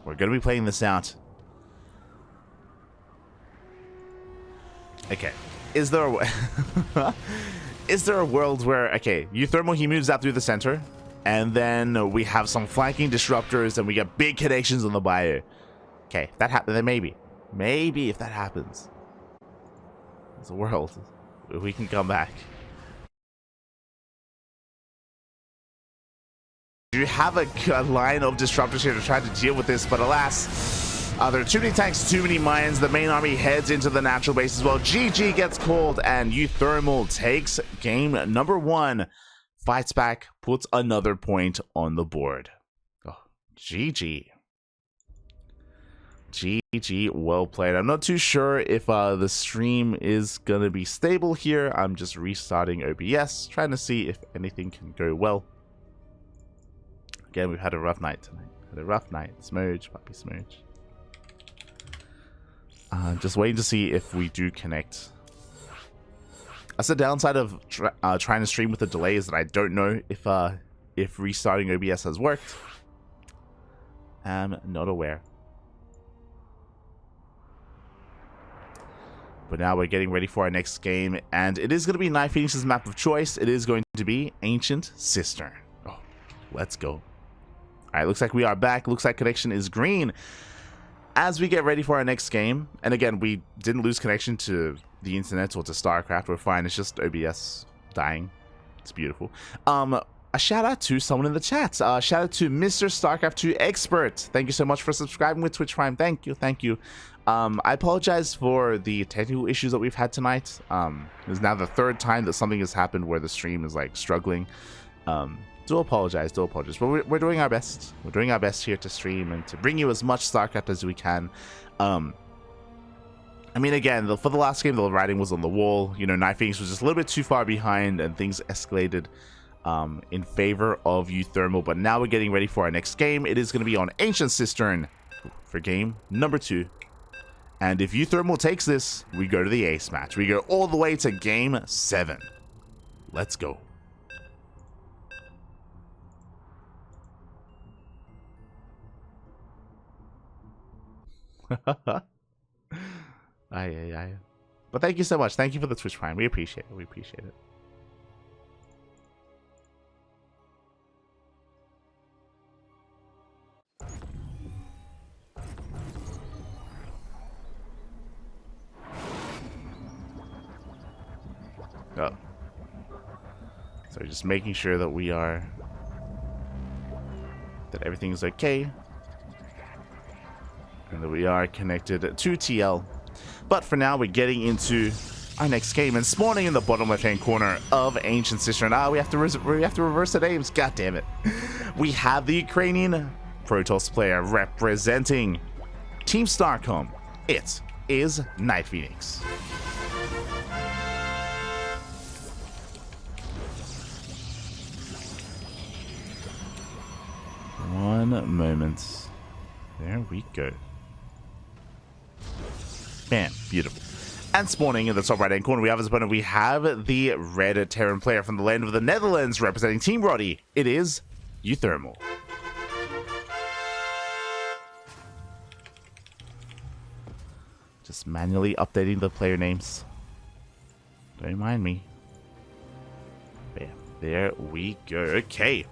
We're going to be playing this out. Okay. Is there a... Is there a world where, okay, uThermal, he moves out through the center, and then we have some flanking disruptors, and we get big connections on the bio. Okay, if that happens, then maybe if that happens, there's a world where we can come back. You have a line of disruptors here to try to deal with this, but alas, there are too many tanks, too many mines. The main army heads into the natural base as well. GG gets called, and uThermal takes game number 1. Fights back, puts another point on the board. Oh, GG. GG, well played. I'm not too sure if the stream is going to be stable here. I'm just restarting OBS, trying to see if anything can go well. Again, we've had a rough night tonight. Had a rough night. Smooch, puppy smooch. Just waiting to see if we do connect. That's the downside of trying to stream with a delay, is that I don't know if restarting OBS has worked. I'm not aware. But now we're getting ready for our next game, and it is going to be NightPhoenix's map of choice. It is going to be Ancient Cistern. Oh, let's go. Alright, looks like we are back. Looks like connection is green. As we get ready for our next game, and again, we didn't lose connection to the internet or to StarCraft. We're fine. It's just OBS dying. It's beautiful. A shout out to someone in the chat. Shout out to Mr. StarCraft 2 Expert. Thank you so much for subscribing with Twitch Prime. Thank you. Thank you. I apologize for the technical issues that we've had tonight. It's now the 3rd time that something has happened where the stream is like struggling. Do apologize, but we're doing our best. We're doing our best here to stream and to bring you as much StarCraft as we can. I mean, again, for the last game, the writing was on the wall. You know, NightPhoenix was just a little bit too far behind, and things escalated in favor of uThermal. But now we're getting ready for our next game. It is going to be on Ancient Cistern for game number 2. And if uThermal takes this, we go to the ace match. We go all the way to game 7. Let's go. Aye. But thank you so much. Thank you for the Twitch Prime. We appreciate it. We appreciate it. Oh. So just making sure that that everything's okay. And that we are connected to TL. But for now, we're getting into our next game and spawning in the bottom left-hand corner of Ancient Cistern. We have to reverse the names. God damn it. We have the Ukrainian Protoss player representing Team STARCOM. It is NightPhoenix. One moment. There we go. Man, beautiful. And spawning in the top right-hand corner, we have as opponent, we have the red Terran player from the land of the Netherlands representing Team Rotti. It is uThermal. Just manually updating the player names. Don't mind me. Bam. There we go. Okay.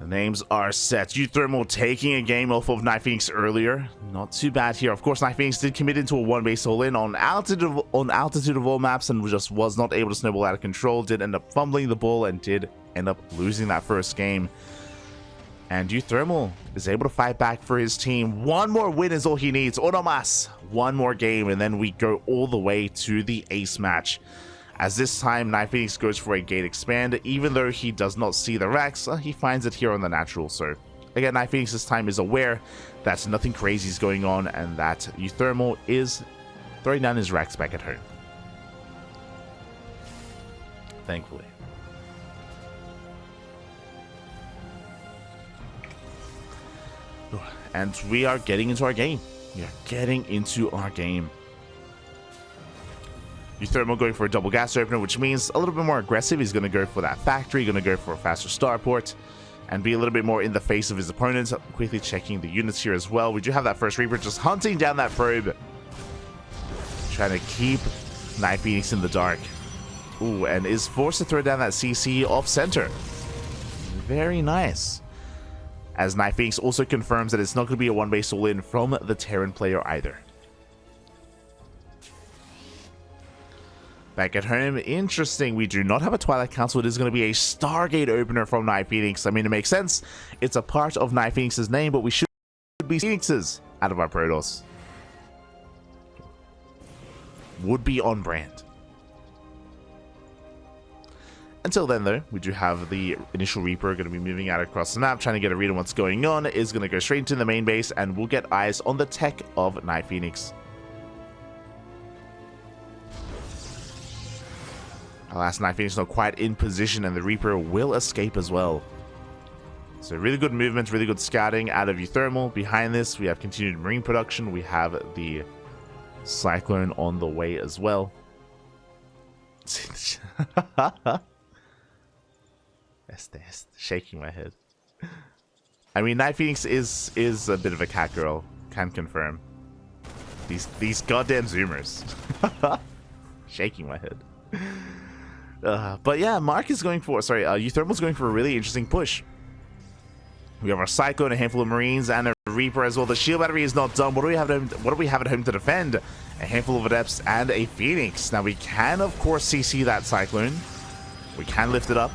The names are set. uThermal taking a game off of NightPhoenix earlier. Not too bad here. Of course, NightPhoenix did commit into a one-base all-in on altitude of all maps and just was not able to snowball out of control. Did end up fumbling the ball and did end up losing that first game. And uThermal is able to fight back for his team. One more win is all he needs. Uno más. One more game, and then we go all the way to the ace match. As this time, NightPhoenix goes for a gate expand. Even though he does not see the racks, he finds it here on the natural. So, again, NightPhoenix this time is aware that nothing crazy is going on and that uThermal is throwing down his racks back at home. Thankfully. And we are getting into our game. uThermal going for a double gas opener, which means a little bit more aggressive. He's going to go for that factory, going to go for a faster starport, and be a little bit more in the face of his opponents. Quickly checking the units here as well. We do have that first Reaper just hunting down that probe, trying to keep NightPhoenix in the dark. Ooh, and is forced to throw down that CC off center. Very nice. As NightPhoenix also confirms that it's not going to be a one-base all-in from the Terran player either. Back at home, interesting, we do not have a Twilight Council. It is going to be a Stargate opener from NightPhoenix. I mean, it makes sense. It's a part of NightPhoenix's name, but we should be Phoenixes out of our Protoss. Would be on brand. Until then, though, we do have the initial Reaper going to be moving out across the map, trying to get a read on what's going on. It is going to go straight into the main base, and we'll get eyes on the tech of NightPhoenix. Alas, NightPhoenix not quite in position, and the Reaper will escape as well. So really good movement, really good scouting out of uThermal. Behind this, we have continued marine production. We have the Cyclone on the way as well. Shaking my head. I mean, NightPhoenix is a bit of a cat girl. Can confirm. These goddamn zoomers. Shaking my head. But yeah, uThermal's going for a really interesting push. We have our Cyclone, a handful of Marines, and a Reaper as well. The shield battery is not done. What do we have at home to defend? A handful of Adepts and a Phoenix. Now we can, of course, CC that Cyclone. We can lift it up.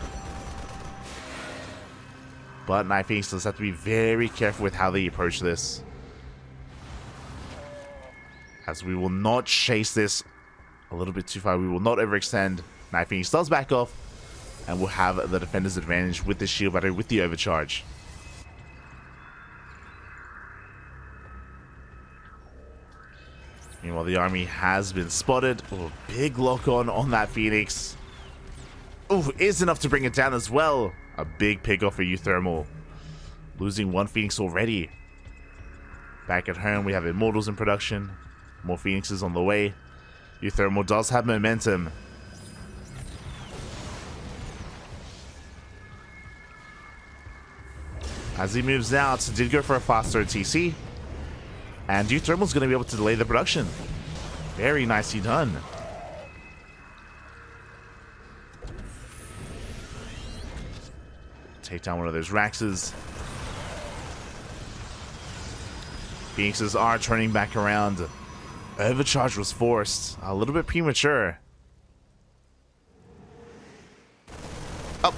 But NightPhoenix does have to be very careful with how they approach this, as we will not chase this a little bit too far. We will not overextend. NightPhoenix does back off, and we'll have the defender's advantage with the shield battery, with the overcharge. Meanwhile, the army has been spotted. Oh, big lock on that Phoenix. Oh, is enough to bring it down as well. A big pick off for uThermal. Losing one Phoenix already. Back at home, we have Immortals in production. More Phoenixes on the way. uThermal does have momentum. As he moves out, did go for a faster TC. And uThermal's going to be able to delay the production. Very nicely done. Take down one of those Raxes. Phoenixes are turning back around. Overcharge was forced. A little bit premature. Up.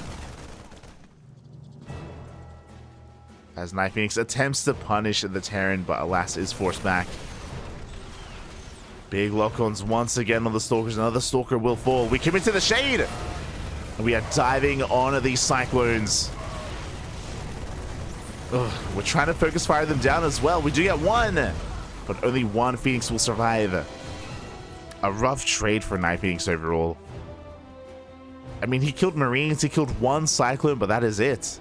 As NightPhoenix attempts to punish the Terran, but alas is forced back. Big lock-ons once again on the Stalkers. Another Stalker will fall. We commit to the shade! And we are diving on these Cyclones. Ugh, we're trying to focus fire them down as well. We do get one, but only one Phoenix will survive. A rough trade for NightPhoenix overall. I mean, he killed Marines, he killed one Cyclone, but that is it.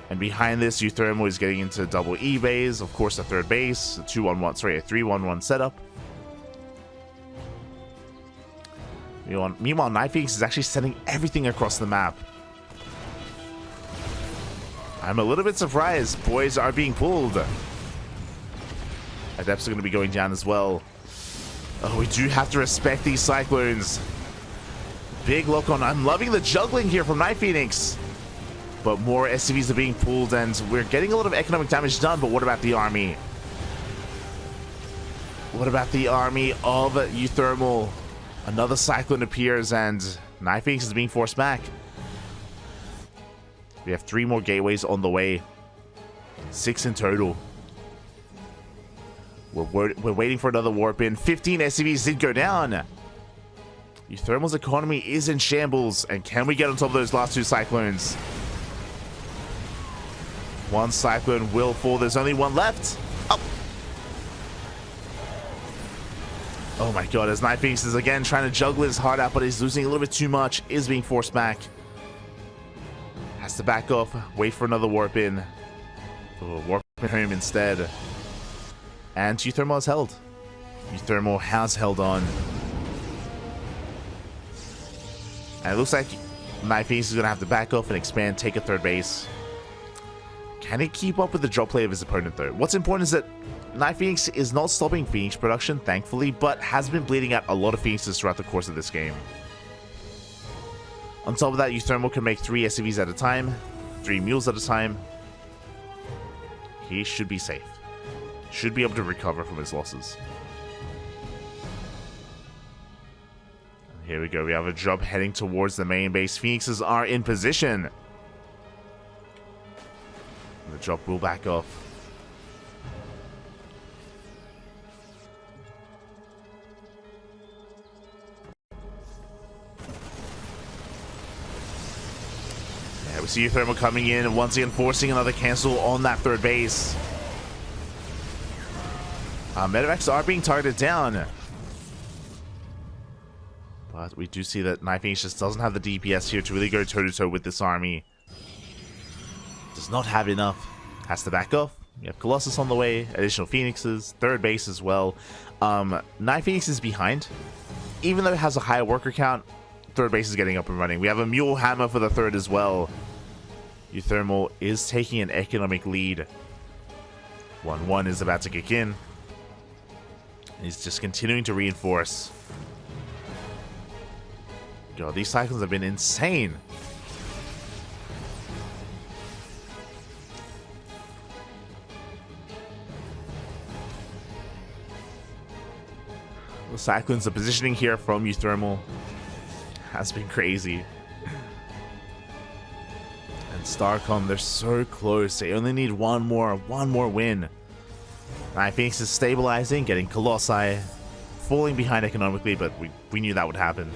And behind this, uThermal is getting into double E bays, of course, a third base, a 2-1-1, sorry, a 3-1-1 setup. Meanwhile, NightPhoenix is actually sending everything across the map. I'm a little bit surprised. Boys are being pulled. Adepts are going to be going down as well. Oh, we do have to respect these Cyclones. Big lock on. I'm loving the juggling here from NightPhoenix. But more SCVs are being pulled, and we're getting a lot of economic damage done. But what about the army? What about the army of uThermal? Another Cyclone appears, and NightPhoenix is being forced back. We have 3 more gateways on the way. 6 in total. We're waiting for another warp in. 15 SCVs did go down. uThermal's economy is in shambles, and can we get on top of those last 2 Cyclones? One Cyclone will fall. There's only one left. Oh, oh my god, as NightPhoenix is again trying to juggle his heart out, but he's losing a little bit too much. Is being forced back. Has to back off. Wait for another warp in. Oh, warp in home instead. And uThermal has held. uThermal has held on. And it looks like NightPhoenix is going to have to back off and expand, take a third base. Can he keep up with the drop play of his opponent, though? What's important is that NightPhoenix is not stopping Phoenix production, thankfully, but has been bleeding out a lot of Phoenixes throughout the course of this game. On top of that, uThermal can make 3 SCVs at a time, 3 mules at a time. He should be safe. Should be able to recover from his losses. And here we go. We have a drop heading towards the main base. Phoenixes are in position. The drop will back off. Yeah, we see uThermal coming in and once again forcing another cancel on that third base. Medevacs are being targeted down. But we do see that NightPhoenix just doesn't have the DPS here to really go toe-to-toe with this army. Does not have enough. Has to back off. We have Colossus on the way. Additional Phoenixes. Third base as well. NightPhoenix is behind. Even though it has a higher worker count, third base is getting up and running. We have a Mule Hammer for the third as well. uThermal is taking an economic lead. 1-1 is about to kick in. He's just continuing to reinforce. God, these cycles have been insane. The Cyclones, the positioning here from uThermal has been crazy. And STARCOM, they're so close. They only need one more win. NightPhoenix is stabilizing, getting Colossi, falling behind economically, but we knew that would happen.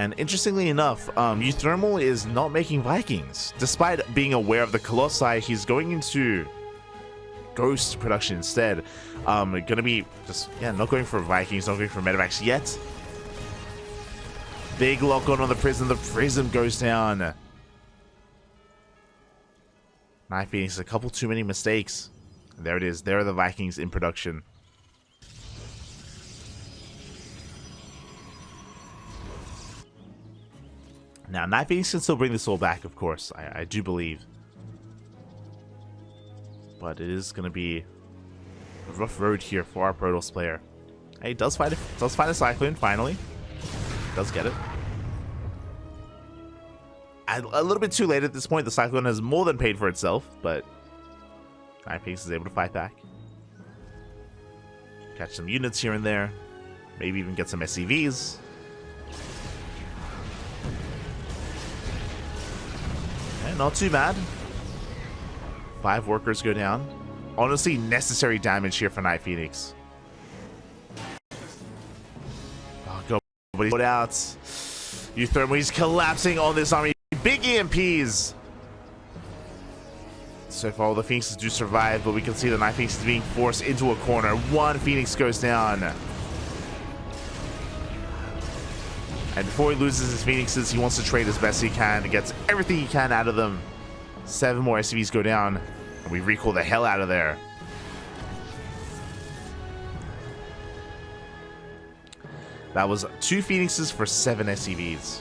And interestingly enough, uThermal is not making Vikings. Despite being aware of the Colossi, he's going into Ghost production instead. Gonna be just, yeah, not going for Vikings, not going for Medivacs yet. Big lock on the Prism. The Prism goes down. NightPhoenix, a couple too many mistakes. And there it is. There are the Vikings in production. Now, NightPhoenix can still bring this all back, of course. I do believe. But it is going to be a rough road here for our Protoss player. Hey, does find a Cyclone, finally. Does get it. And a little bit too late at this point. The Cyclone has more than paid for itself, but NightPhoenix is able to fight back. Catch some units here and there. Maybe even get some SCVs. Yeah, not too bad. 5 workers go down. Honestly, necessary damage here for NightPhoenix. Oh, go. But he's put out. uThermal, he's collapsing on this army. Big EMPs. So far, all the Phoenixes do survive, but we can see the NightPhoenix is being forced into a corner. 1 Phoenix goes down. And before he loses his Phoenixes, he wants to trade as best he can and gets everything he can out of them. 7 more SCVs go down, and we recall the hell out of there. That was 2 Phoenixes for 7 SCVs.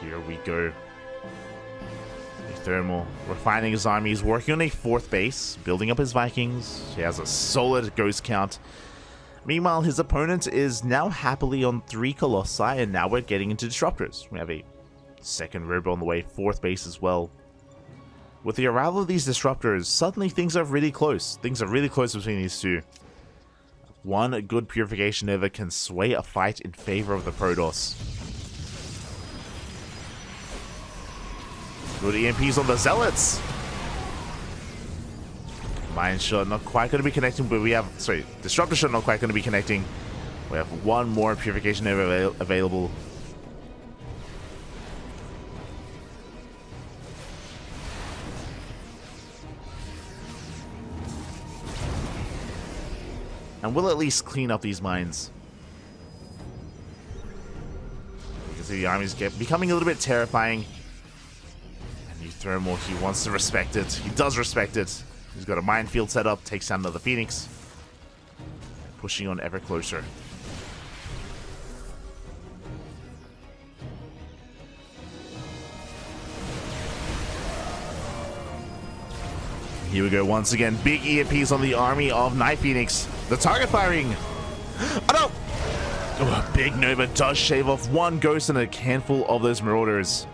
Here we go. uThermal refining his army. He's working on a 4th base, building up his Vikings. He has a solid ghost count. Meanwhile, his opponent is now happily on 3 Colossi, and now we're getting into Disruptors. We have a 2nd River on the way, 4th base as well. With the arrival of these Disruptors, suddenly things are really close. Things are really close between these two. One good Purification Nova can sway a fight in favor of the Protoss. Good EMPs on the Zealots. Mine Shot not quite going to be connecting, but we have... Sorry, Disruptor Shot not quite going to be connecting. We have 1 more Purification Nova available. And we'll at least clean up these mines. You can see the armies becoming a little bit terrifying. uThermal, he wants to respect it. He does respect it. He's got a minefield set up, takes down another Phoenix. Pushing on ever closer. Here we go once again. Big EMPs on the army of NightPhoenix. The target firing. Oh no! Oh, big Nova does shave off 1 ghost and a handful of those Marauders.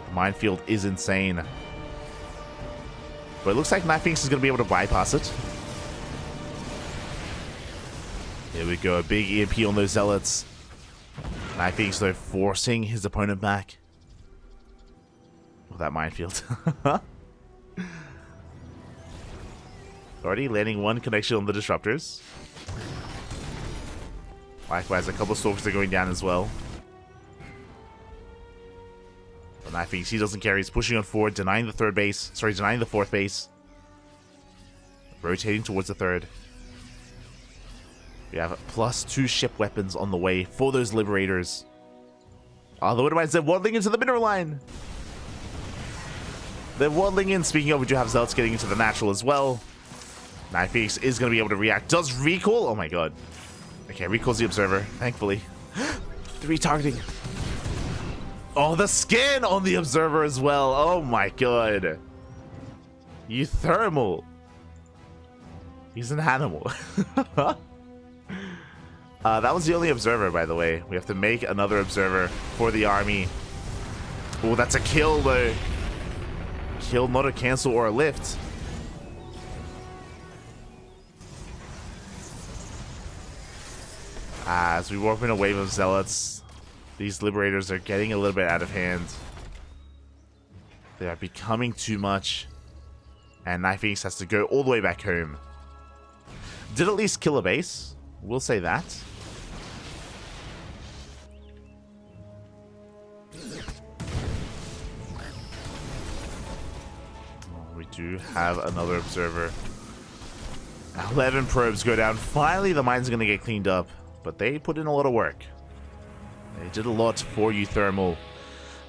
The minefield is insane. But it looks like NightPhoenix is going to be able to bypass it. Here we go. A big EMP on those Zealots. NightPhoenix, though, forcing his opponent back. Oh, that minefield. Already landing 1 connection on the Disruptors. Likewise, a couple of Stalkers are going down as well. But NightPhoenix, he doesn't care. He's pushing on forward, denying the 3rd base. Sorry, denying the 4th base. Rotating towards the 3rd. We have +2 ship weapons on the way for those Liberators. Oh, the Winterminds, they're waddling into the mineral line. They're waddling in. Speaking of, we do have Zealots getting into the natural as well. NightPhoenix is going to be able to react. Does recall? Oh my god. Okay, recalls the Observer, thankfully. The retargeting. Oh, the skin on the Observer as well. Oh my god. uThermal. He's an animal. That was the only Observer, by the way. We have to make another Observer for the army. Oh, that's a kill, though. Kill, not a cancel or a lift. As we warp in a wave of Zealots, these Liberators are getting a little bit out of hand. They are becoming too much. And NightPhoenix has to go all the way back home. Did at least kill a base. We'll say that. We do have another observer. 11 probes go down. Finally, the mine's going to get cleaned up. But they put in a lot of work. They did a lot for uThermal.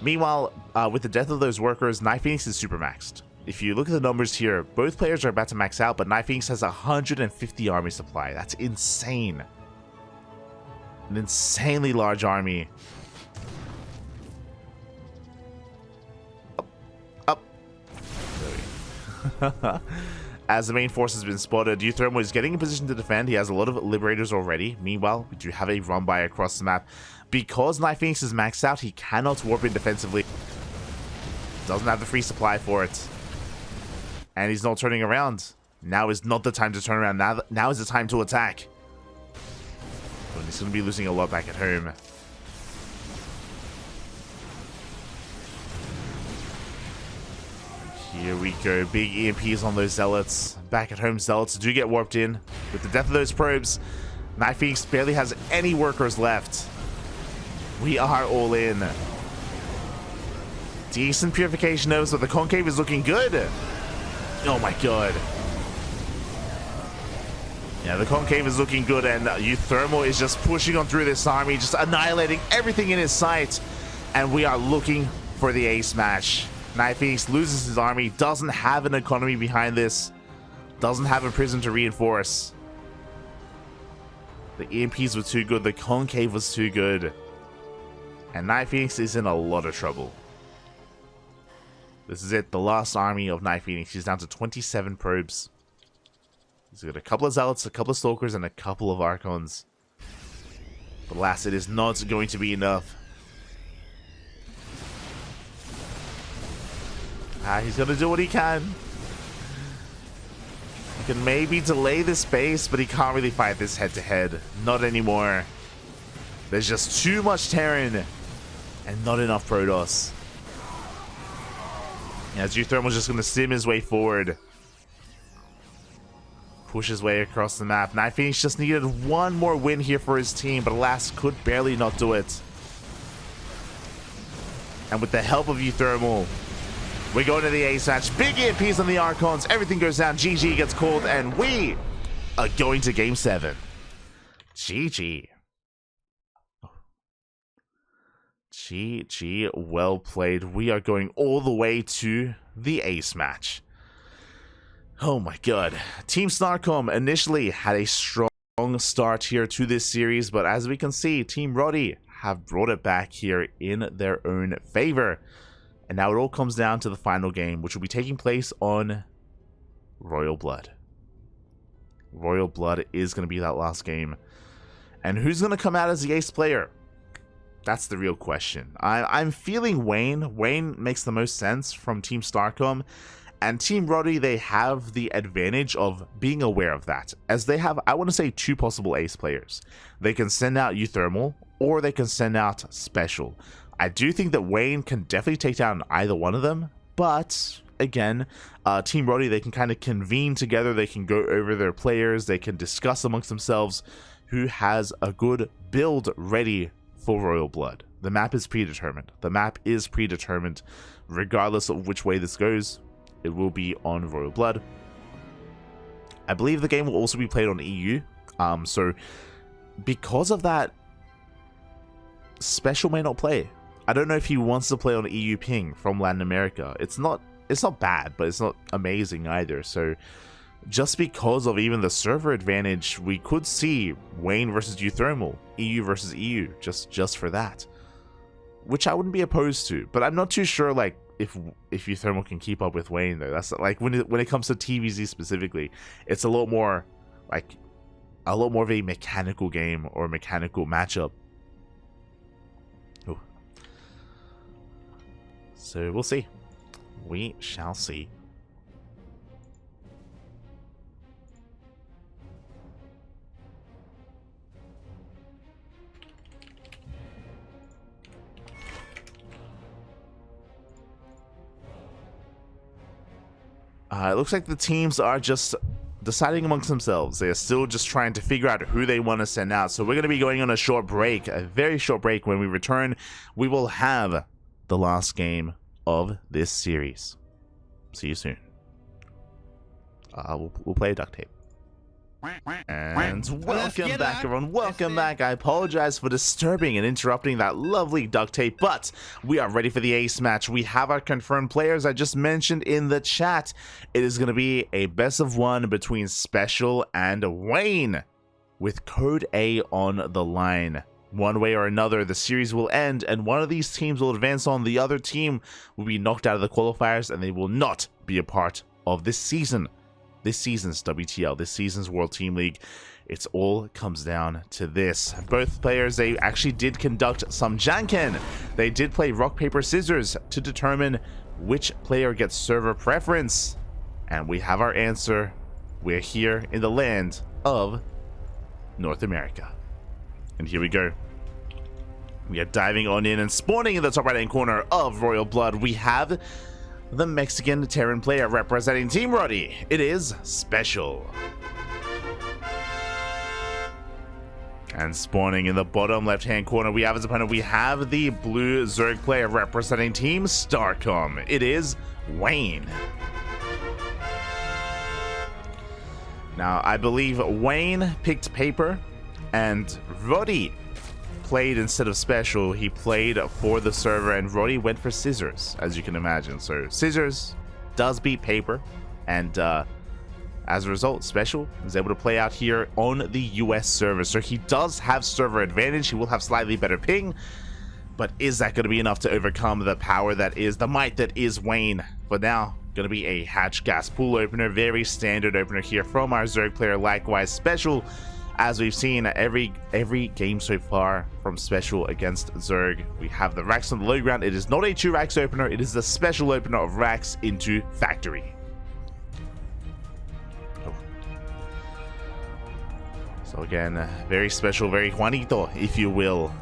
Meanwhile, with the death of those workers, NightPhoenix is super maxed. If you look at the numbers here, both players are about to max out, but NightPhoenix has 150 army supply. That's insane. An insanely large army. Up. As the main force has been spotted, uThermal is getting in position to defend. He has a lot of liberators already. Meanwhile, we do have a run by across the map. Because NightPhoenix is maxed out, he cannot warp in defensively. Doesn't have the free supply for it. And he's not turning around. Now is not the time to turn around. Now is the time to attack. But he's going to be losing a lot back at home. Here we go. Big EMPs on those zealots. Back at home, zealots do get warped in. With the death of those probes, NightPhoenix barely has any workers left. We are all in. Decent purification nodes, but the concave is looking good. Oh my god. Yeah, the concave is looking good, and uThermal is just pushing on through this army, just annihilating everything in his sight. And we are looking for the ace match. NightPhoenix loses his army, doesn't have an economy behind this, doesn't have a prison to reinforce. The EMPs were too good, the concave was too good. And NightPhoenix is in a lot of trouble. This is it, the last army of NightPhoenix. He's down to 27 probes. He's got a couple of zealots, a couple of stalkers, and a couple of archons. But alas, it is not going to be enough. He's going to do what he can. He can maybe delay this base, but he can't really fight this head-to-head. Not anymore. There's just too much Terran and not enough Protoss. As uThermal's just going to sim his way forward. Push his way across the map. NightPhoenix just needed one more win here for his team, but alas, could barely not do it. And with the help of uThermal, we go to the ace match. Big EMPs on the Archons. Everything goes down. GG gets called, and we are going to Game 7. GG. GG, well played. We are going all the way to the ace match. Oh my god. Team STARCOM initially had a strong start here to this series, but as we can see, Team Rotti have brought it back here in their own favor. And now it all comes down to the final game, which will be taking place on Royal Blood. Royal Blood is going to be that last game. And who's going to come out as the ace player? That's the real question. I'm feeling Wayne. Wayne makes the most sense from Team STARCOM. And Team Rotti, they have the advantage of being aware of that. As they have, I want to say, two possible ace players. They can send out uThermal, or they can send out Special. I do think that Wayne can definitely take down either one of them. But, again, Team Rotti, they can kind of convene together. They can go over their players. They can discuss amongst themselves who has a good build ready for Royal Blood. The map is predetermined. The map is predetermined. Regardless of which way this goes, it will be on Royal Blood. I believe the game will also be played on EU. So because of that, Special may not play. I don't know if he wants to play on EU ping from Latin America. It's not bad, but it's not amazing either. So just because of even the server advantage, we could see Wayne versus uThermal, EU versus EU, just for that, which I wouldn't be opposed to. But I'm not too sure, like, if uThermal can keep up with Wayne though. That's like when it comes to TVZ specifically, it's a lot more of a mechanical game or a mechanical matchup. Ooh. So we'll see. We shall see. It looks like the teams are just deciding amongst themselves. They are still just trying to figure out who they want to send out. So we're going to be going on a short break, a very short break. When we return, we will have the last game of this series. See you soon. We'll play a duct tape. And welcome back, everyone. Welcome back. I apologize for disturbing and interrupting that lovely duct tape, but we are ready for the ace match. We have our confirmed players I just mentioned in the chat. It is going to be a best of one between Special and Wayne, with code A on the line. One way or another, the series will end, and one of these teams will advance on. The other team will be knocked out of the qualifiers, and they will not be a part of this season. This season's WTL, this season's World Team League. It all comes down to this. Both players, they actually did conduct some janken. They did play rock, paper, scissors to determine which player gets server preference. And we have our answer. We're here in the land of North America. And here we go. We are diving on in and spawning in the top right-hand corner of Royal Blood. We have the Mexican Terran player representing Team Rotti. It is Special. And spawning in the bottom left-hand corner, we have as opponent, we have the blue Zerg player representing Team STARCOM. It is Wayne. Now, I believe Wayne picked paper, and Rotti played instead of Special. He played for the server, and Rotti went for scissors, as you can imagine. So scissors does beat paper, and as a result, Special is able to play out here on the US server. So he does have server advantage. He will have slightly better ping, but is that going to be enough to overcome the power that is, the might that is Wayne? For now, going to be a hatch gas pool opener, very standard opener here from our Zerg player. Likewise, Special, as we've seen every game so far from Special against Zerg, we have the racks on the low ground. It is not a 2 racks opener, it is the special opener of racks into factory. Oh. So again, very special, very Juanito, if you will.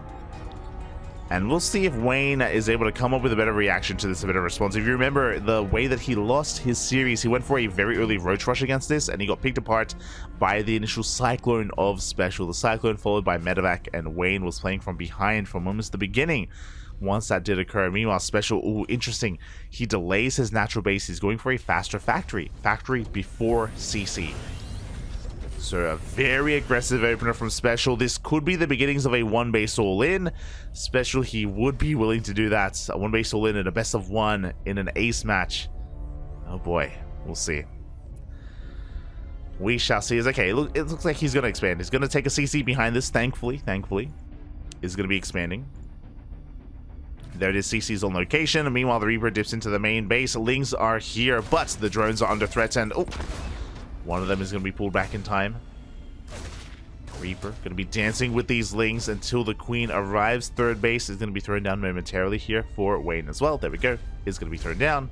And we'll see if Wayne is able to come up with a better reaction to this, a better response. If you remember the way that he lost his series, he went for a very early roach rush against this, and he got picked apart by the initial Cyclone of Special. The Cyclone followed by Medevac, and Wayne was playing from behind from almost the beginning once that did occur. Meanwhile, Special, ooh, interesting. He delays his natural base. He's going for a faster factory. Factory before CC. So a very aggressive opener from Special. This could be the beginnings of a 1 base all-in. Special, he would be willing to do that. A 1 base all-in and a best of 1 in an ace match. Oh boy, we'll see. We shall see. It's okay. It looks like he's going to expand. He's going to take a CC behind this, thankfully. Is going to be expanding. There it is, CC's on location. And meanwhile, the Reaper dips into the main base. Lings are here, but the drones are under threat, and oh, one of them is going to be pulled back in time. Reaper going to be dancing with these Lings until the Queen arrives. Third base is going to be thrown down momentarily here for Wayne as well. There we go. Is going to be thrown down.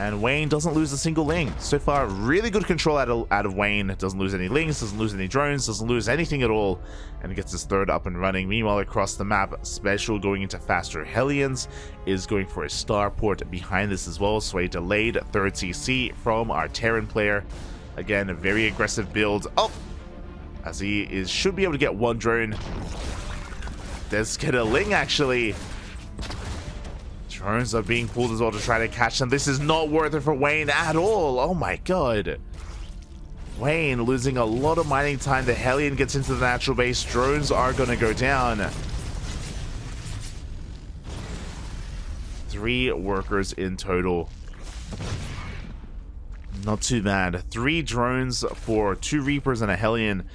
And Wayne doesn't lose a single Ling. So far, really good control out of Wayne. Doesn't lose any Lings, doesn't lose any drones, doesn't lose anything at all. And gets his third up and running. Meanwhile, across the map, Special going into faster Hellions is going for a starport behind this as well. So a delayed third CC from our Terran player. Again, a very aggressive build. Oh! As he should be able to get 1 drone. Does get a Ling, actually. Drones are being pulled as well to try to catch them. This is not worth it for Wayne at all. Oh my god. Wayne losing a lot of mining time. The Hellion gets into the natural base. Drones are going to go down. 3 workers in total. Not too bad. 3 drones for 2 Reapers and a Hellion.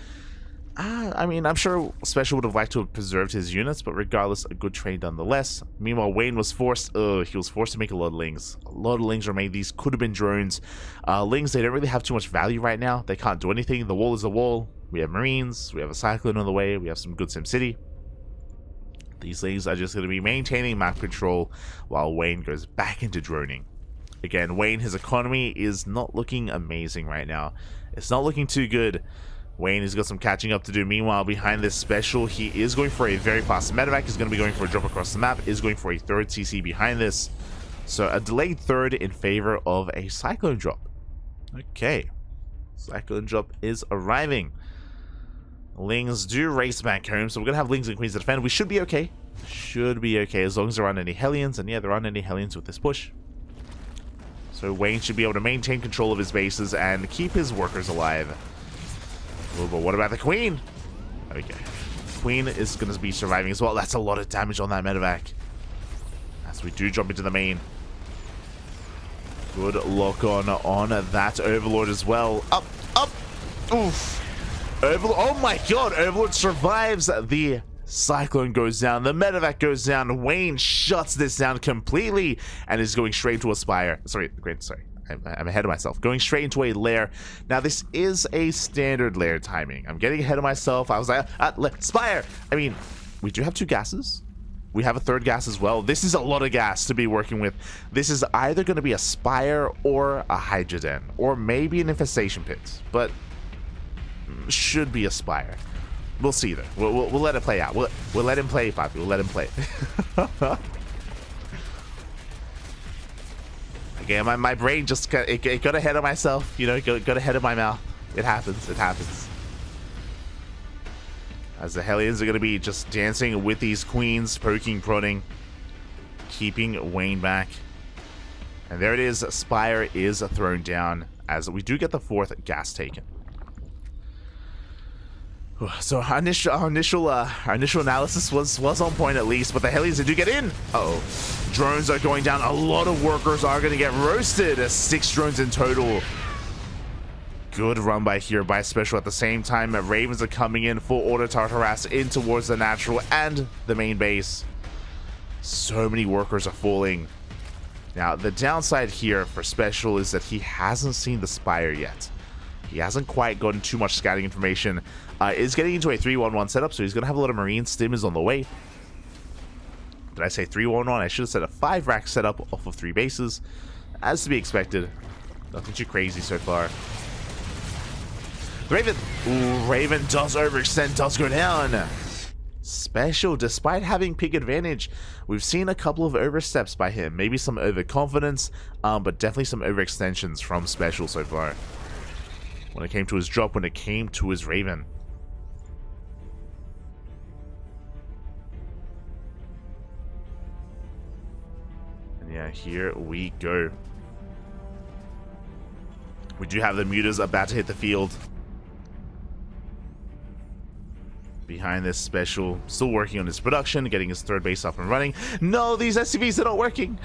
I mean, I'm sure Special would have liked to have preserved his units, but regardless, a good trade nonetheless. Meanwhile, Wayne was forced to make a lot of Lings. A lot of Lings were made. These could have been drones. Lings, they don't really have too much value right now. They can't do anything. The wall is the wall. We have Marines. We have a Cyclone on the way. We have some good SimCity. These Lings are just going to be maintaining map control while Wayne goes back into droning. Again, Wayne, his economy is not looking amazing right now. It's not looking too good. Wayne has got some catching up to do. Meanwhile, behind this Special, he is going for a very fast medevac. He's going to be going for a drop across the map. Is going for a third CC behind this. So a delayed third in favor of a Cyclone drop. Okay. Cyclone drop is arriving. Lings do race back home, so we're going to have Lings and Queens to defend. We should be okay. Should be okay as long as there aren't any Hellions. And yeah, there aren't any Hellions with this push. So Wayne should be able to maintain control of his bases and keep his workers alive. Oh, but what about the Queen? Okay. Queen is going to be surviving as well. That's a lot of damage on that medevac. As we do jump into the main. Good lock on that Overlord as well. Up, up. Oof. Overlord. Oh my god. Overlord survives. The Cyclone goes down. The medevac goes down. Wayne shuts this down completely and is going straight into a spire. Sorry. I'm ahead of myself. Going straight into a lair. Now, this is a standard lair timing. I'm getting ahead of myself. I was like, spire. I mean, we do have 2 gases. We have a 3rd gas as well. This is a lot of gas to be working with. This is either going to be a spire or a Hydra Den, or maybe an infestation pit, but should be a spire. We'll see though. We'll let it play out. We'll let him play, Papi. We'll let him play. Again, my brain just got ahead of myself. You know, got ahead of my mouth. It happens. It happens. As the Hellions are going to be just dancing with these Queens, poking, prodding, keeping Wayne back. And there it is. Spire is thrown down as we do get the 4th gas taken. So our initial analysis was on point at least, but the Hellions do get in. Uh-oh. Drones are going down. A lot of workers are going to get roasted. 6 drones in total. Good run by here by Special. At the same time, Ravens are coming in full auto turret harass in towards the natural and the main base. So many workers are falling. Now, the downside here for Special is that he hasn't seen the Spire yet. He hasn't quite gotten too much scouting information. Is getting into a 3-1-1 setup, so he's going to have a lot of Marine. Stim is on the way. Did I say 3-1-1? I should have said a 5-rack setup off of 3 bases. As to be expected. Nothing too crazy so far. Raven. Ooh, Raven does overextend, does go down. Special, despite having pick advantage, we've seen a couple of oversteps by him. Maybe some overconfidence, but definitely some overextensions from Special so far. When it came to his drop, when it came to his Raven. And yeah, here we go. We do have the mutas about to hit the field. Behind this Special, still working on his production, getting his 3rd base up and running. No, these SCVs are not working.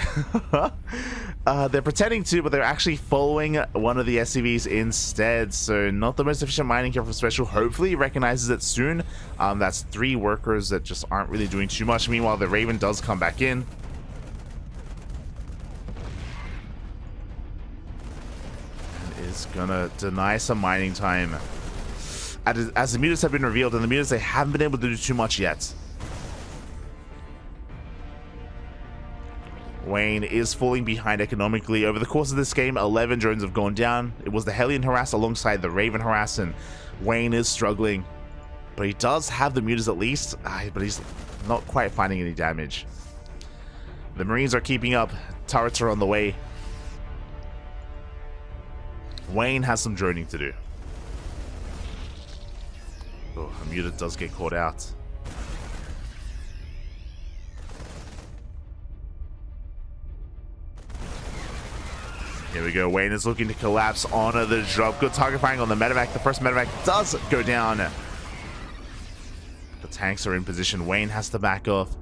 They're pretending to, but they're actually following one of the SCVs instead. So not the most efficient mining here from Special. Hopefully he recognizes it soon. That's 3 workers that just aren't really doing too much. Meanwhile, the Raven does come back in. And is gonna deny some mining time. As the mutas have been revealed, and the mutas, they haven't been able to do too much yet. Wayne is falling behind economically. Over the course of this game, 11 drones have gone down. It was the Hellion harass alongside the Raven harass, and Wayne is struggling. But he does have the mutas at least, but he's not quite finding any damage. The Marines are keeping up. Turrets are on the way. Wayne has some droning to do. Oh, a muta does get caught out. Here we go. Wayne is looking to collapse on the drop. Good target firing on the medevac. The first medevac does go down. The tanks are in position. Wayne has to back off.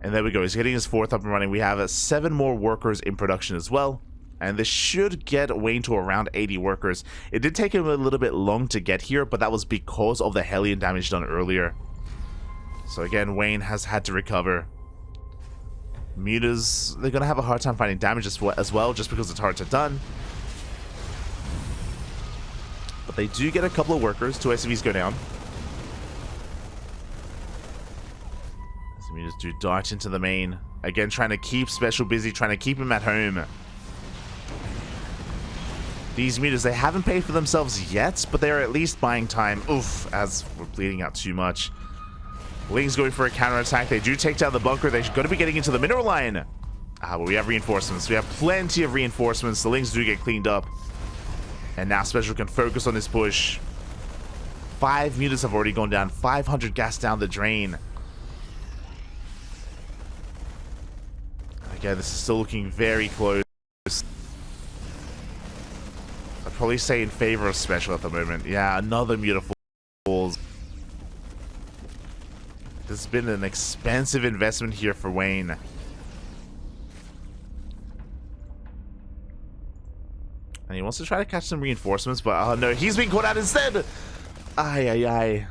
And there we go. He's getting his 4th up and running. We have 7 more workers in production as well. And this should get Wayne to around 80 workers. It did take him a little bit long to get here, but that was because of the Hellion damage done earlier. So again, Wayne has had to recover. Mutas, they're going to have a hard time finding damage as well, just because the turrets are done. But they do get a couple of workers. 2 SCVs go down. As the mutas do dart into the main. Again, trying to keep Special busy, trying to keep him at home. These mutas, they haven't paid for themselves yet, but they're at least buying time. Oof, as we're bleeding out too much. Ling's going for a counterattack. They do take down the bunker. They're going to be getting into the mineral line. But we have reinforcements. We have plenty of reinforcements. The Lings do get cleaned up. And now Special can focus on this push. 5 meters have already gone down. 500 gas down the drain. Again, this is still looking very close. I'd probably say in favor of Special at the moment. Yeah, another meter falls. This has been an expensive investment here for Wayne. And he wants to try to catch some reinforcements, but oh no, he's being caught out instead! Ay, ay, ay.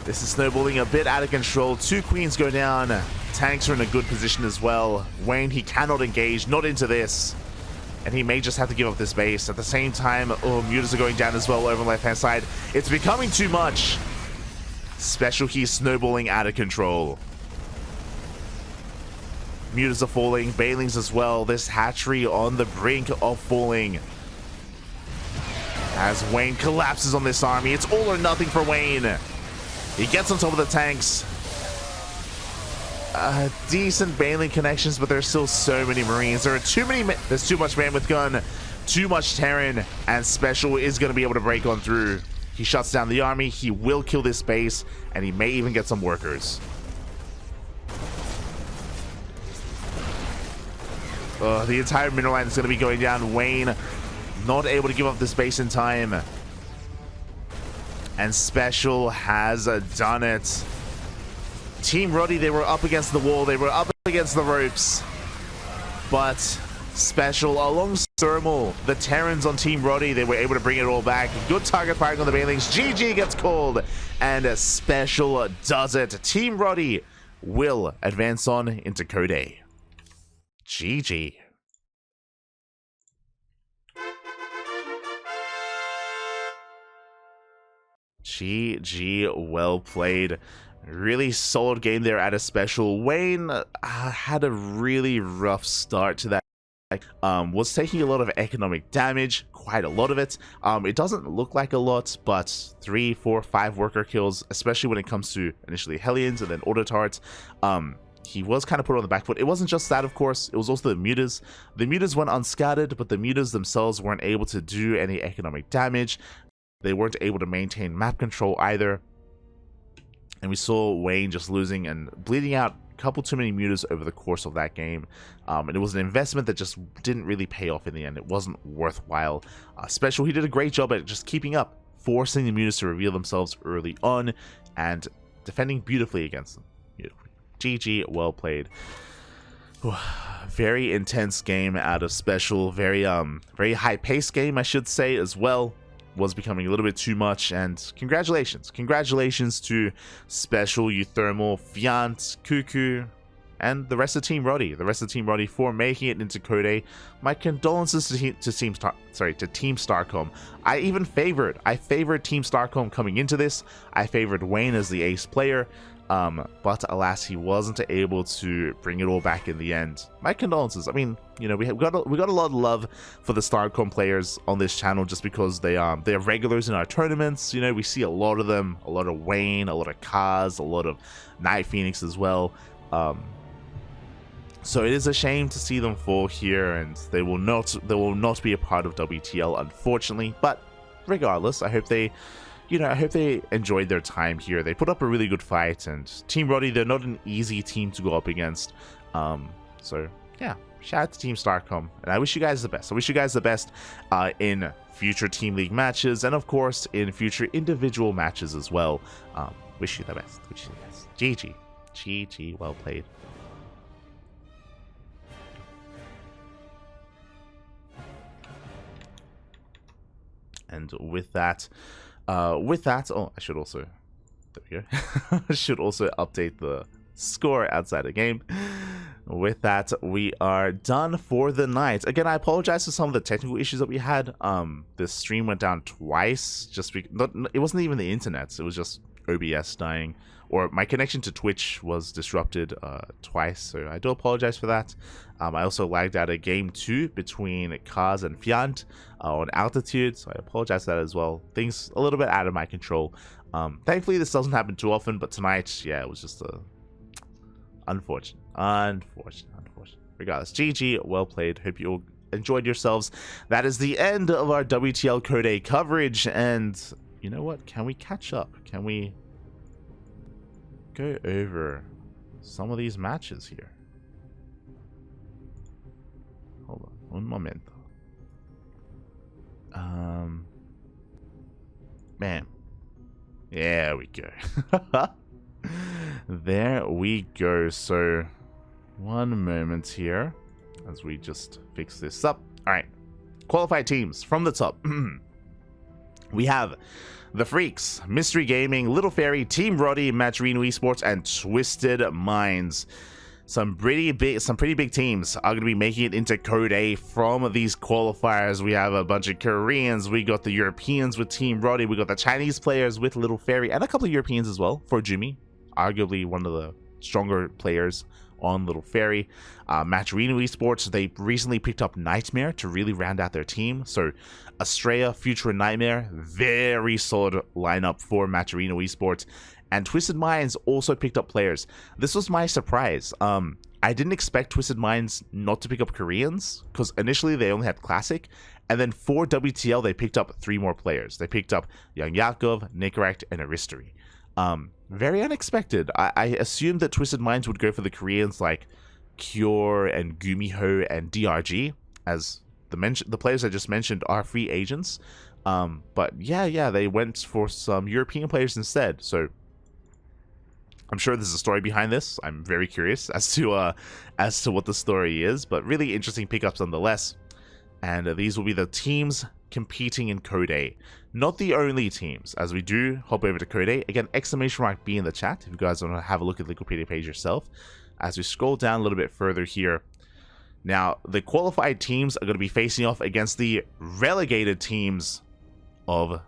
This is snowballing a bit out of control. 2 queens go down. Tanks are in a good position as well. Wayne, he cannot engage, not into this. And he may just have to give up this base. At the same time, oh, mutas are going down as well over on the left-hand side. It's becoming too much. Special Key snowballing out of control. Mutas are falling, Bailings as well. This hatchery on the brink of falling. As Wayne collapses on this army, it's all or nothing for Wayne. He gets on top of the tanks. Decent Bailing connections, but there's still so many Marines. There's too much man with gun, too much Terran, and Special is going to be able to break on through. He shuts down the army, he will kill this base, and he may even get some workers. The entire mineral line is going to be going down. Wayne not able to give up this base in time. And Special has done it. Team Rotti, they were up against the wall. They were up against the ropes. But Special, along uThermal, the Terrans on Team Rotti, they were able to bring it all back. Good target firing on the Bailings. GG gets called. And Special does it. Team Rotti will advance on into Code. GG. GG, well played. Really solid game there at a Special. Wayne had a really rough start to that. Was taking a lot of economic damage, quite a lot of it. It doesn't look like a lot, but 3, 4, 5 worker kills, especially when it comes to initially Hellions and then auto turrets. He was kind of put on the back foot. It wasn't just that, of course. It was also the mutas. The mutas went unscattered, but the mutas themselves weren't able to do any economic damage. They weren't able to maintain map control either. And we saw Wayne just losing and bleeding out a couple too many mutas over the course of that game. And it was an investment that just didn't really pay off in the end. It wasn't worthwhile. Special, he did a great job at just keeping up, forcing the mutas to reveal themselves early on, and defending beautifully against them. GG, well played. Very intense game out of Special. Very high-paced game, I should say, as well. Was becoming a little bit too much, and congratulations to Special, uThermal, Fjant, Cuckoo, and the rest of Team Rotti, for making it into Code. My condolences to Team StarCom. I favored Team StarCom coming into this. I favored Wayne as the ace player. But alas, he wasn't able to bring it all back in the end. My condolences. I mean, you know, we got a lot of love for the StarCom players on this channel just because they're regulars in our tournaments. You know, we see a lot of them, a lot of Wayne, a lot of Kaz, a lot of NightPhoenix as well. So it is a shame to see them fall here, and they will not be a part of WTL, unfortunately. But regardless, I hope they enjoyed their time here. They put up a really good fight, and Team Rotti, they're not an easy team to go up against. So yeah, shout out to Team StarCom, and I wish you guys the best. I wish you guys the best in future Team League matches, and of course in future individual matches as well. Wish you the best. GG. GG, well played. And with that, oh, I should also, there we go. I should also update the score outside the game. With that, we are done for the night. Again, I apologize for some of the technical issues that we had. The stream went down twice. It wasn't even the internet. It was just OBS dying, or my connection to Twitch was disrupted twice. So I do apologize for that. I also lagged out a game 2 between Kaz and Fjant on altitude, so I apologize for that as well. Things a little bit out of my control. Thankfully, this doesn't happen too often, but tonight, yeah, it was just unfortunate. Regardless, GG, well played. Hope you all enjoyed yourselves. That is the end of our WTL Code A coverage. And you know what? Can we catch up? Can we go over some of these matches here? Hold on, un momento. Man. There we go. There we go. So, one moment here as we just fix this up. Alright. Qualified teams from the top. We have The Freaks, Mystery Gaming, Little Fairy, Team Rotti, Matcherino Esports, and Twisted Minds. Some pretty big teams are going to be making it into Code A from these qualifiers. We have a bunch of Koreans, we got the Europeans with Team Rotti, we got the Chinese players with Little Fairy, and a couple of Europeans as well for Jimmy, arguably one of the stronger players on Little Fairy. Matcherino Esports, they recently picked up Nightmare to really round out their team. So Estrella, Future, and Nightmare, very solid lineup for Matcherino Esports. And Twisted Minds also picked up players. This was my surprise. I didn't expect Twisted Minds not to pick up Koreans, because initially they only had Classic. And then for WTL, they picked up 3 more players. They picked up Young Yakov, Nicorect, and Aristory. Very unexpected. I assumed that Twisted Minds would go for the Koreans like Cure and Gumiho and DRG, as the players I just mentioned are free agents. But yeah, they went for some European players instead. So I'm sure there's a story behind this. I'm very curious as to what the story is, but really interesting pickups nonetheless. And these will be the teams competing in Code A. Not the only teams, as we do hop over to Code A. Again, !B in the chat if you guys want to have a look at the Wikipedia page yourself. As we scroll down a little bit further here. Now, the qualified teams are going to be facing off against the relegated teams of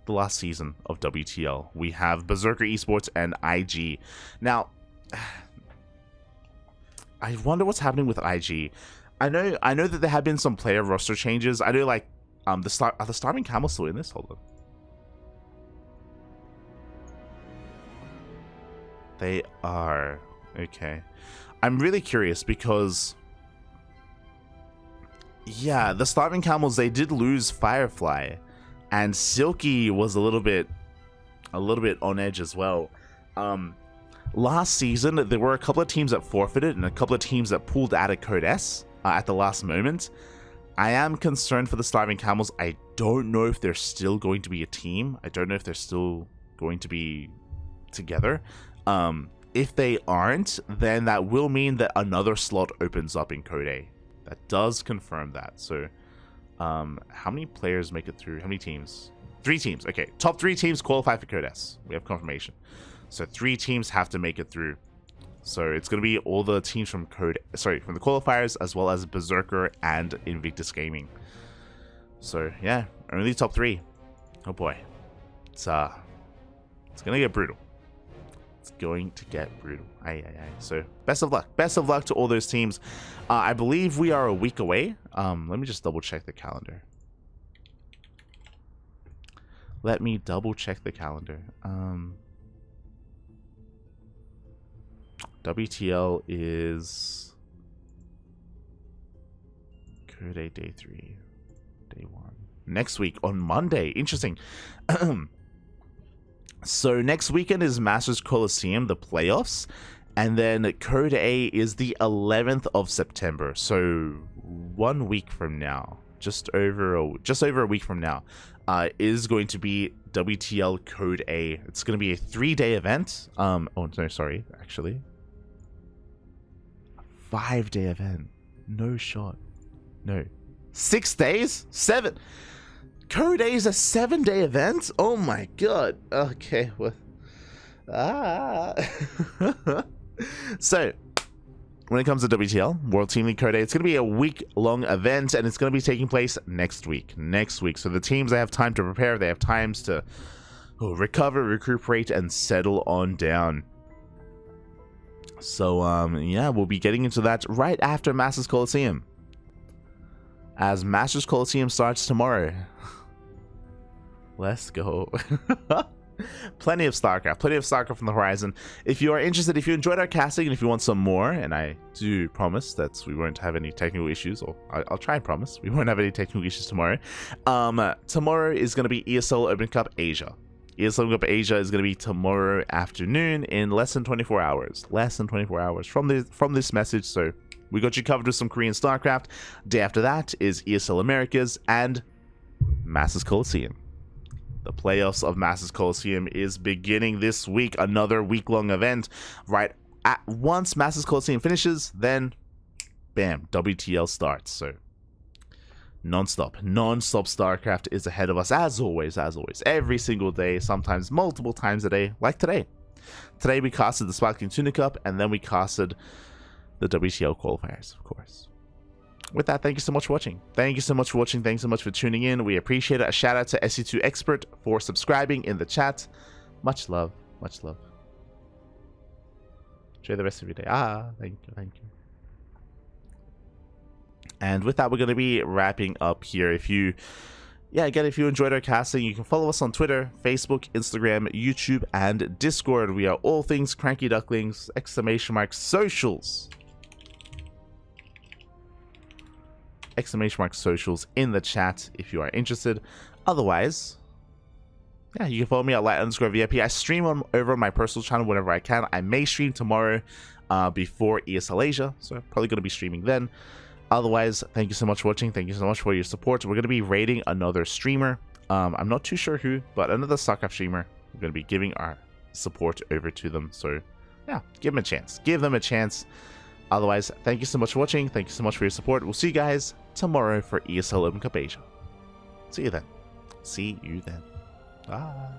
the last season of WTL. We have Berserker Esports and IG. Now, I wonder what's happening with IG. I know that there have been some player roster changes. I know, like, are the Starving Camels still in this? Hold on. They are. Okay. I'm really curious because, yeah, the Starving Camels, they did lose Firefly, and Silky was a little bit on edge as well. Last season, there were a couple of teams that forfeited and a couple of teams that pulled out of Code S at the last moment. I am concerned for the Starving Camels. I don't know if they're still going to be a team. I don't know if they're still going to be together. If they aren't, then that will mean that another slot opens up in Code A. That does confirm that. So, how many players make it through? How many teams? 3 teams. Okay, top 3 teams qualify for Code S. We have confirmation. So 3 teams have to make it through. So it's going to be all the teams from from the qualifiers, as well as Berserker and Invictus Gaming. So yeah, only top 3. Oh boy, it's going to get brutal. It's going to get brutal. So best of luck. Best of luck to all those teams. I believe we are a week away. Let me just double check the calendar. WTL is Code A Day 3, Day 1. Next week on Monday. Interesting. So next weekend is Masters Coliseum, the playoffs, and then Code A is the 11th of September. So 1 week from now, just over a week from now, is going to be WTL Code A. It's going to be a 3-day event. Oh no, sorry, actually. 5-day event. No shot. No. 6 days? 7. Code A is a 7-day event? Oh my god. Okay. Well, So, when it comes to WTL, World Team League Code A, it's going to be a week-long event, and it's going to be taking place next week. So the teams, they have time to prepare. They have times to recover, recuperate, and settle on down. So, yeah, we'll be getting into that right after Masters Coliseum, as Masters Coliseum starts tomorrow. Let's go. Plenty of StarCraft on the horizon. If you are interested, if you enjoyed our casting, and if you want some more, and I do promise that we won't have any technical issues, or I'll try and promise we won't have any technical issues tomorrow. Tomorrow is going to be ESL Open Cup Asia. ESL Open Cup Asia is going to be tomorrow afternoon in less than 24 hours. Less than 24 hours from this message, so we got you covered with some Korean StarCraft. Day after that is ESL Americas and Masters Coliseum. The playoffs of Masters Coliseum is beginning this week. Another week-long event. Right at once Masters Coliseum finishes, then bam, WTL starts. So non-stop StarCraft is ahead of us as always, every single day, sometimes multiple times a day, like today. Today we casted the Sparkling Tuna Cup, and then we casted the WTL qualifiers, of course. With that, thank you so much for watching. Thanks so much for tuning in. We appreciate it. A shout out to SC2 Expert for subscribing in the chat. Much love. Enjoy the rest of your day. Thank you. And with that, we're going to be wrapping up here. If you enjoyed our casting, you can follow us on Twitter, Facebook, Instagram, YouTube, and Discord. We are all things CranKy Ducklings, !socials. !socials in the chat if you are interested. Otherwise, yeah, you can follow me at light_VIP. I stream over my personal channel whenever I can. I may stream tomorrow before ESL Asia, so probably going to be streaming then. Otherwise, thank you so much for watching. Thank you so much for your support. We're going to be raiding another streamer. I'm not too sure who, but another StarCraft streamer. We're going to be giving our support over to them. So yeah, give them a chance. Otherwise, thank you so much for watching. Thank you so much for your support. We'll see you guys tomorrow for ESL Open Cup Asia. See you then. Bye.